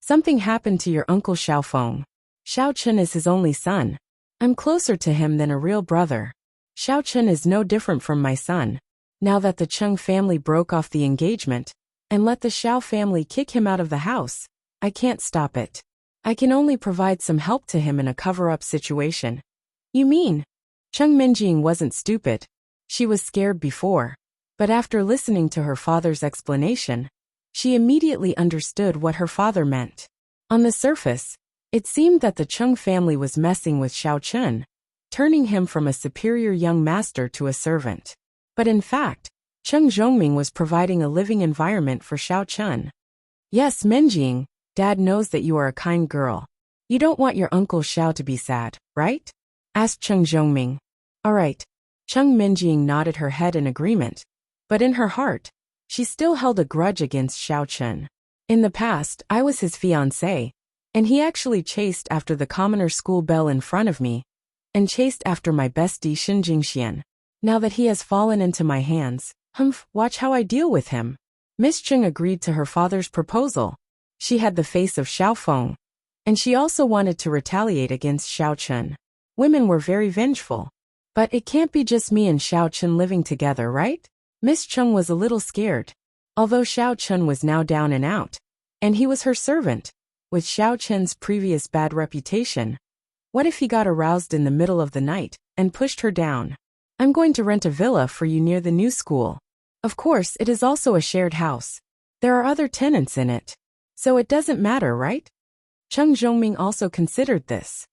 Something happened to your uncle Xiaofeng. Xiao Chen is his only son. I'm closer to him than a real brother. Xiao Chen is no different from my son. Now that the Chung family broke off the engagement and let the Xiao family kick him out of the house, I can't stop it. I can only provide some help to him in a cover-up situation. You mean? Chung Minjing wasn't stupid. She was scared before. But after listening to her father's explanation, she immediately understood what her father meant. On the surface, it seemed that the Chung family was messing with Xiao Chen, turning him from a superior young master to a servant. But in fact, Chung Zhongming was providing a living environment for Xiao Chen. Yes, Minjing, Dad knows that you are a kind girl. You don't want your uncle Xiao to be sad, right? Asked Chung Zhongming. All right. Chung Minjing nodded her head in agreement, but in her heart, she still held a grudge against Xiao Chen. In the past, I was his fiancé, and he actually chased after the commoner school belle in front of me, and chased after my bestie Xin Jingxian. Now that he has fallen into my hands, watch how I deal with him. Miss Chung agreed to her father's proposal. She had the face of Xiaofeng, and she also wanted to retaliate against Xiao Chen. Women were very vengeful. But it can't be just me and Xiao Chen living together, right? Miss Chung was a little scared. Although Xiao Chen was now down and out, and he was her servant, with Xiao Chen's previous bad reputation, what if he got aroused in the middle of the night and pushed her down? I'm going to rent a villa for you near the new school. Of course, it is also a shared house. There are other tenants in it. So it doesn't matter, right? Chung Zhongming also considered this.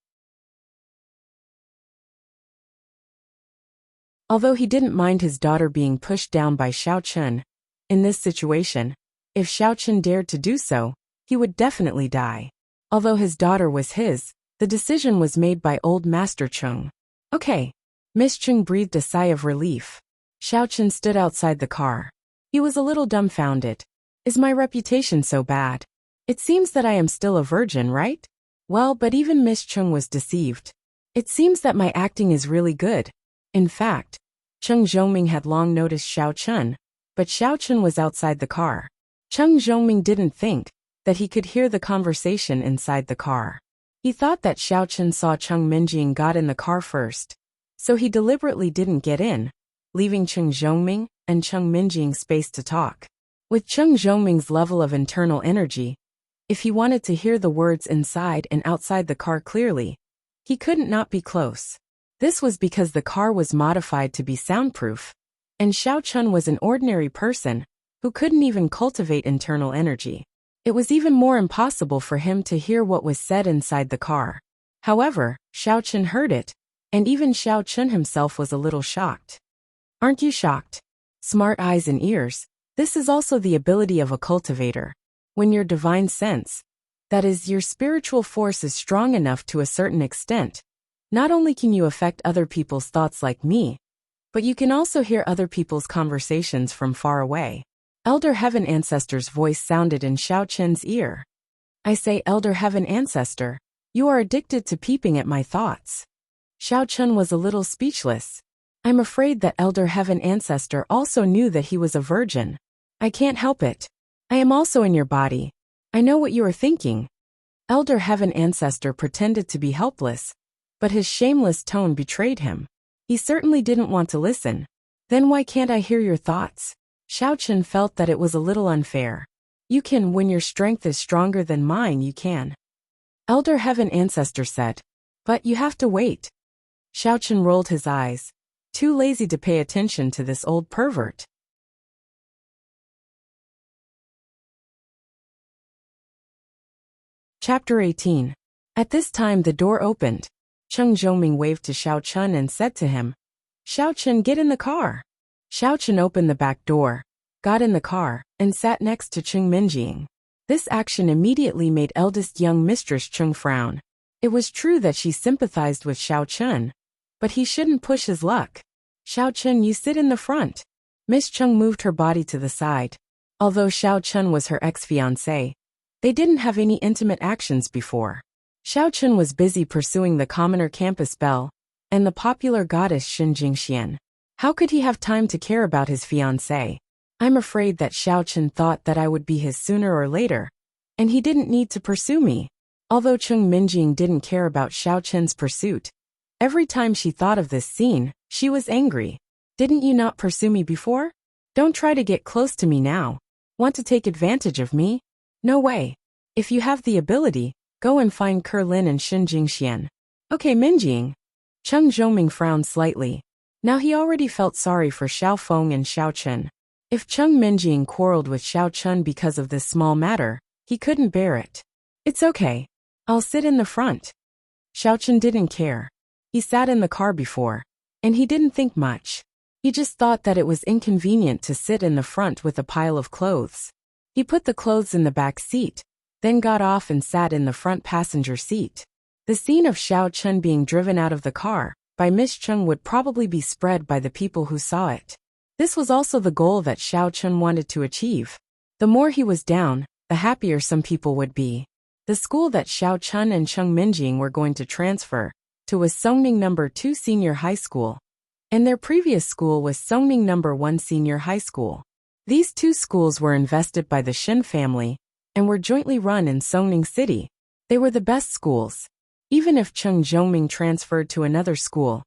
Although he didn't mind his daughter being pushed down by Xiao Chen, in this situation, if Xiao Chen dared to do so, he would definitely die. Although his daughter was his, the decision was made by old Master Chung. Okay. Miss Chung breathed a sigh of relief. Xiao Chen stood outside the car. He was a little dumbfounded. Is my reputation so bad? It seems that I am still a virgin, right? Well, but even Miss Chung was deceived. It seems that my acting is really good. In fact, Chung Zhongming had long noticed Xiao Chen, but Xiao Chen was outside the car. Chung Zhongming didn't think that he could hear the conversation inside the car. He thought that Xiao Chen saw Chung Minjing got in the car first, so he deliberately didn't get in, leaving Chung Zhongming and Chung Minjing space to talk. With Chung Zhongming's level of internal energy, if he wanted to hear the words inside and outside the car clearly, he couldn't not be close. This was because the car was modified to be soundproof, and Xiao Chen was an ordinary person who couldn't even cultivate internal energy. It was even more impossible for him to hear what was said inside the car. However, Xiao Chen heard it, and even Xiao Chen himself was a little shocked. Aren't you shocked? Smart eyes and ears. This is also the ability of a cultivator. When your divine sense, that is, your spiritual force is strong enough to a certain extent, not only can you affect other people's thoughts like me, but you can also hear other people's conversations from far away. Elder Heaven Ancestor's voice sounded in Xiao Chen's ear. I say, Elder Heaven Ancestor, you are addicted to peeping at my thoughts. Xiao Chen was a little speechless. I'm afraid that Elder Heaven Ancestor also knew that he was a virgin. I can't help it. I am also in your body. I know what you are thinking. Elder Heaven Ancestor pretended to be helpless, but his shameless tone betrayed him. He certainly didn't want to listen. Then why can't I hear your thoughts? Xiao Chen felt that it was a little unfair. You can, when your strength is stronger than mine, you can. Elder Heaven Ancestor said. But you have to wait. Xiao Chen rolled his eyes, too lazy to pay attention to this old pervert. Chapter 18. At this time the door opened. Cheng Zhongming waved to Xiao Chun and said to him, "Xiao Chun, get in the car." Xiao Chun opened the back door, got in the car, and sat next to Cheng Minjing. This action immediately made eldest young mistress Cheng frown. It was true that she sympathized with Xiao Chun, but he shouldn't push his luck. "Xiao Chun, you sit in the front." Miss Cheng moved her body to the side. Although Xiao Chun was her ex-fiancé, they didn't have any intimate actions before. Xiao Chun was busy pursuing the commoner campus belle and the popular goddess Xin Jingxian. How could he have time to care about his fiancée? I'm afraid that Xiao Chun thought that I would be his sooner or later, and he didn't need to pursue me. Although Cheng Minjing didn't care about Xiao Chun's pursuit, every time she thought of this scene, she was angry. "Didn't you not pursue me before? Don't try to get close to me now. Want to take advantage of me? No way. If you have the ability, go and find Lin and Xin Jingxian." "Okay, Minjing." Cheng Zhongming frowned slightly. Now he already felt sorry for Xiao Feng and Xiao Chun. If Cheng Minjing quarreled with Xiao Chun because of this small matter, he couldn't bear it. "It's okay. I'll sit in the front." Xiao Chun didn't care. He sat in the car before, and he didn't think much. He just thought that it was inconvenient to sit in the front with a pile of clothes. He put the clothes in the back seat, then got off and sat in the front passenger seat. The scene of Xiao Chun being driven out of the car by Miss Cheng would probably be spread by the people who saw it. This was also the goal that Xiao Chun wanted to achieve. The more he was down, the happier some people would be. The school that Xiao Chun and Cheng Minjing were going to transfer to was Songning No. 2 Senior High School, and their previous school was Songning No. 1 Senior High School. These two schools were invested by the Shin family and were jointly run in Songning City. They were the best schools. Even if Cheng Zhongming transferred to another school,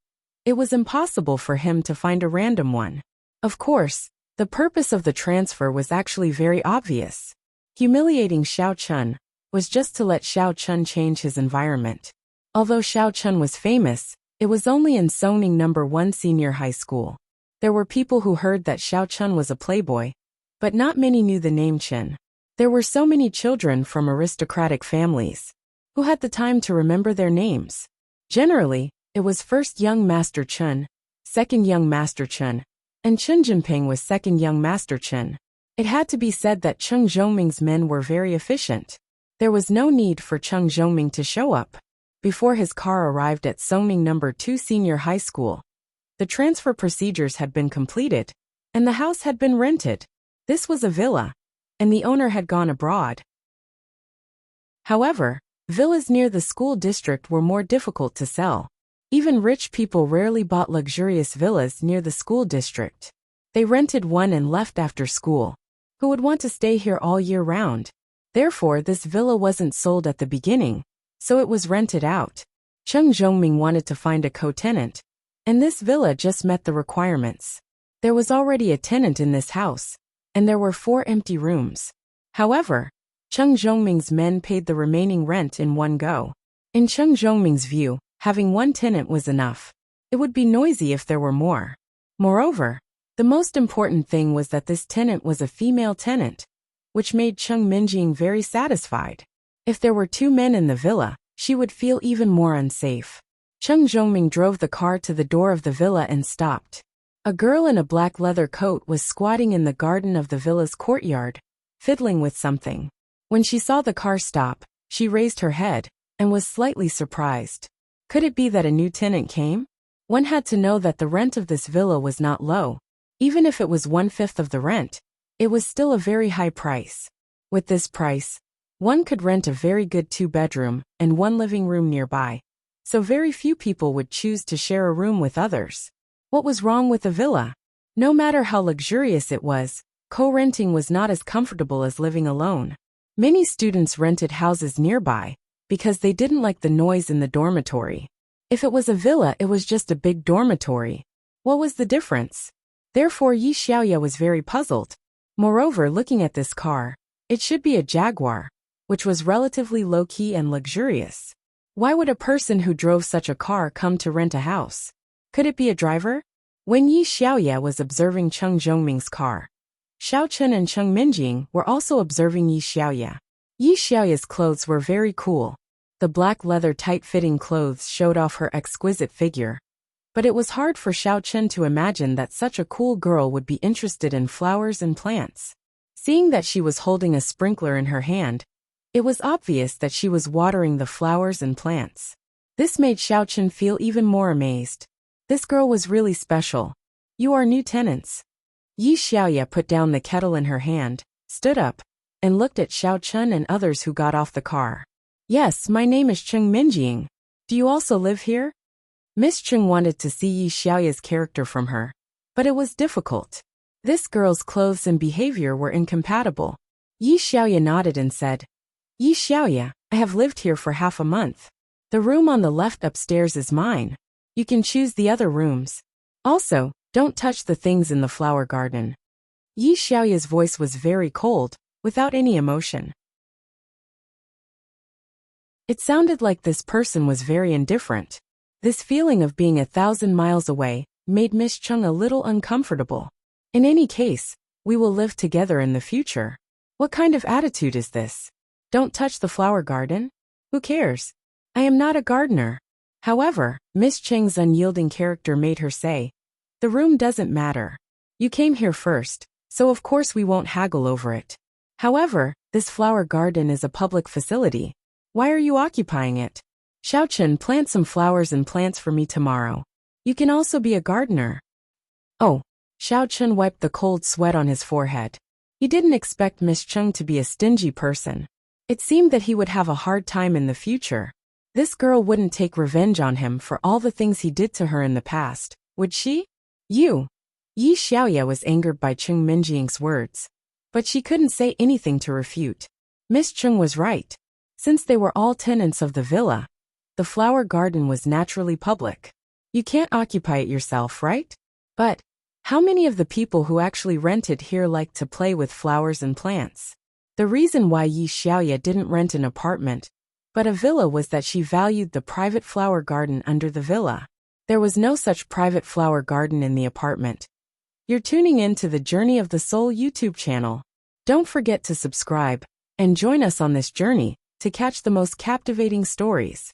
it was impossible for him to find a random one. Of course, the purpose of the transfer was actually very obvious. Humiliating Xiao Chun was just to let Xiao Chun change his environment. Although Xiao Chun was famous, it was only in Songning No. 1 Senior High School. There were people who heard that Xiao Chun was a playboy, but not many knew the name Chen. There were so many children from aristocratic families. Who had the time to remember their names? Generally, it was first young Master Chen, second young Master Chen, and Chen Jinping was second young Master Chen. It had to be said that Cheng Zhongming's men were very efficient. There was no need for Cheng Zhongming to show up. Before his car arrived at Songning No. 2 Senior High School, the transfer procedures had been completed, and the house had been rented. This was a villa, and the owner had gone abroad. However, villas near the school district were more difficult to sell. Even rich people rarely bought luxurious villas near the school district. They rented one and left after school. Who would want to stay here all year round? Therefore, this villa wasn't sold at the beginning, so it was rented out. Cheng Zhongming wanted to find a co-tenant, and this villa just met the requirements. There was already a tenant in this house, and there were 4 empty rooms. However, Cheng Zhongming's men paid the remaining rent in one go. In Cheng Zhongming's view, having one tenant was enough. It would be noisy if there were more. Moreover, the most important thing was that this tenant was a female tenant, which made Cheng Minjing very satisfied. If there were 2 men in the villa, she would feel even more unsafe. Cheng Zhongming drove the car to the door of the villa and stopped. A girl in a black leather coat was squatting in the garden of the villa's courtyard, fiddling with something. When she saw the car stop, she raised her head and was slightly surprised. Could it be that a new tenant came? One had to know that the rent of this villa was not low. Even if it was 1/5 of the rent, it was still a very high price. With this price, one could rent a very good 2-bedroom and 1 living room nearby, so very few people would choose to share a room with others. What was wrong with the villa? No matter how luxurious it was, co-renting was not as comfortable as living alone. Many students rented houses nearby because they didn't like the noise in the dormitory. If it was a villa, it was just a big dormitory. What was the difference? Therefore, Yi Xiaoya was very puzzled. Moreover, looking at this car, it should be a Jaguar, which was relatively low-key and luxurious. Why would a person who drove such a car come to rent a house? Could it be a driver? When Yi Xiaoya was observing Cheng Zhongming's car, Xiao Chun and Cheng Minjing were also observing Yi Xiaoya. Yi Xiaoya's clothes were very cool. The black leather tight-fitting clothes showed off her exquisite figure. But it was hard for Xiao Chen to imagine that such a cool girl would be interested in flowers and plants. Seeing that she was holding a sprinkler in her hand, it was obvious that she was watering the flowers and plants. This made Xiao Chen feel even more amazed. This girl was really special. You are new tenants. Yi Xiaoya put down the kettle in her hand, stood up, and looked at Xiao Chen and others who got off the car. Yes, my name is Cheng Minjing. Do you also live here? Miss Cheng wanted to see Yi Xiaoya's character from her, but it was difficult. This girl's clothes and behavior were incompatible. Yi Xiaoya nodded and said, Yi Xiaoya, I have lived here for half a month. The room on the left upstairs is mine. You can choose the other rooms. Also, don't touch the things in the flower garden. Yi Xiaoya's voice was very cold, without any emotion. It sounded like this person was very indifferent. This feeling of being 1,000 miles away made Miss Cheng a little uncomfortable. In any case, we will live together in the future. What kind of attitude is this? Don't touch the flower garden? Who cares? I am not a gardener. However, Miss Cheng's unyielding character made her say, the room doesn't matter. You came here first, so of course we won't haggle over it. However, this flower garden is a public facility. Why are you occupying it? Xiao Chen, plant some flowers and plants for me tomorrow. You can also be a gardener. Oh, Xiao Chen wiped the cold sweat on his forehead. He didn't expect Miss Cheng to be a stingy person. It seemed that he would have a hard time in the future. This girl wouldn't take revenge on him for all the things he did to her in the past, would she? You. Yi Xiaoya was angered by Cheng Minjing's words, but she couldn't say anything to refute. Miss Cheng was right. Since they were all tenants of the villa, the flower garden was naturally public. You can't occupy it yourself, right? But how many of the people who actually rented here like to play with flowers and plants? The reason why Yi Xiaoya didn't rent an apartment, but a villa was that she valued the private flower garden under the villa. There was no such private flower garden in the apartment. You're tuning in to the Journey of the Soul YouTube channel. Don't forget to subscribe and join us on this journey to catch the most captivating stories.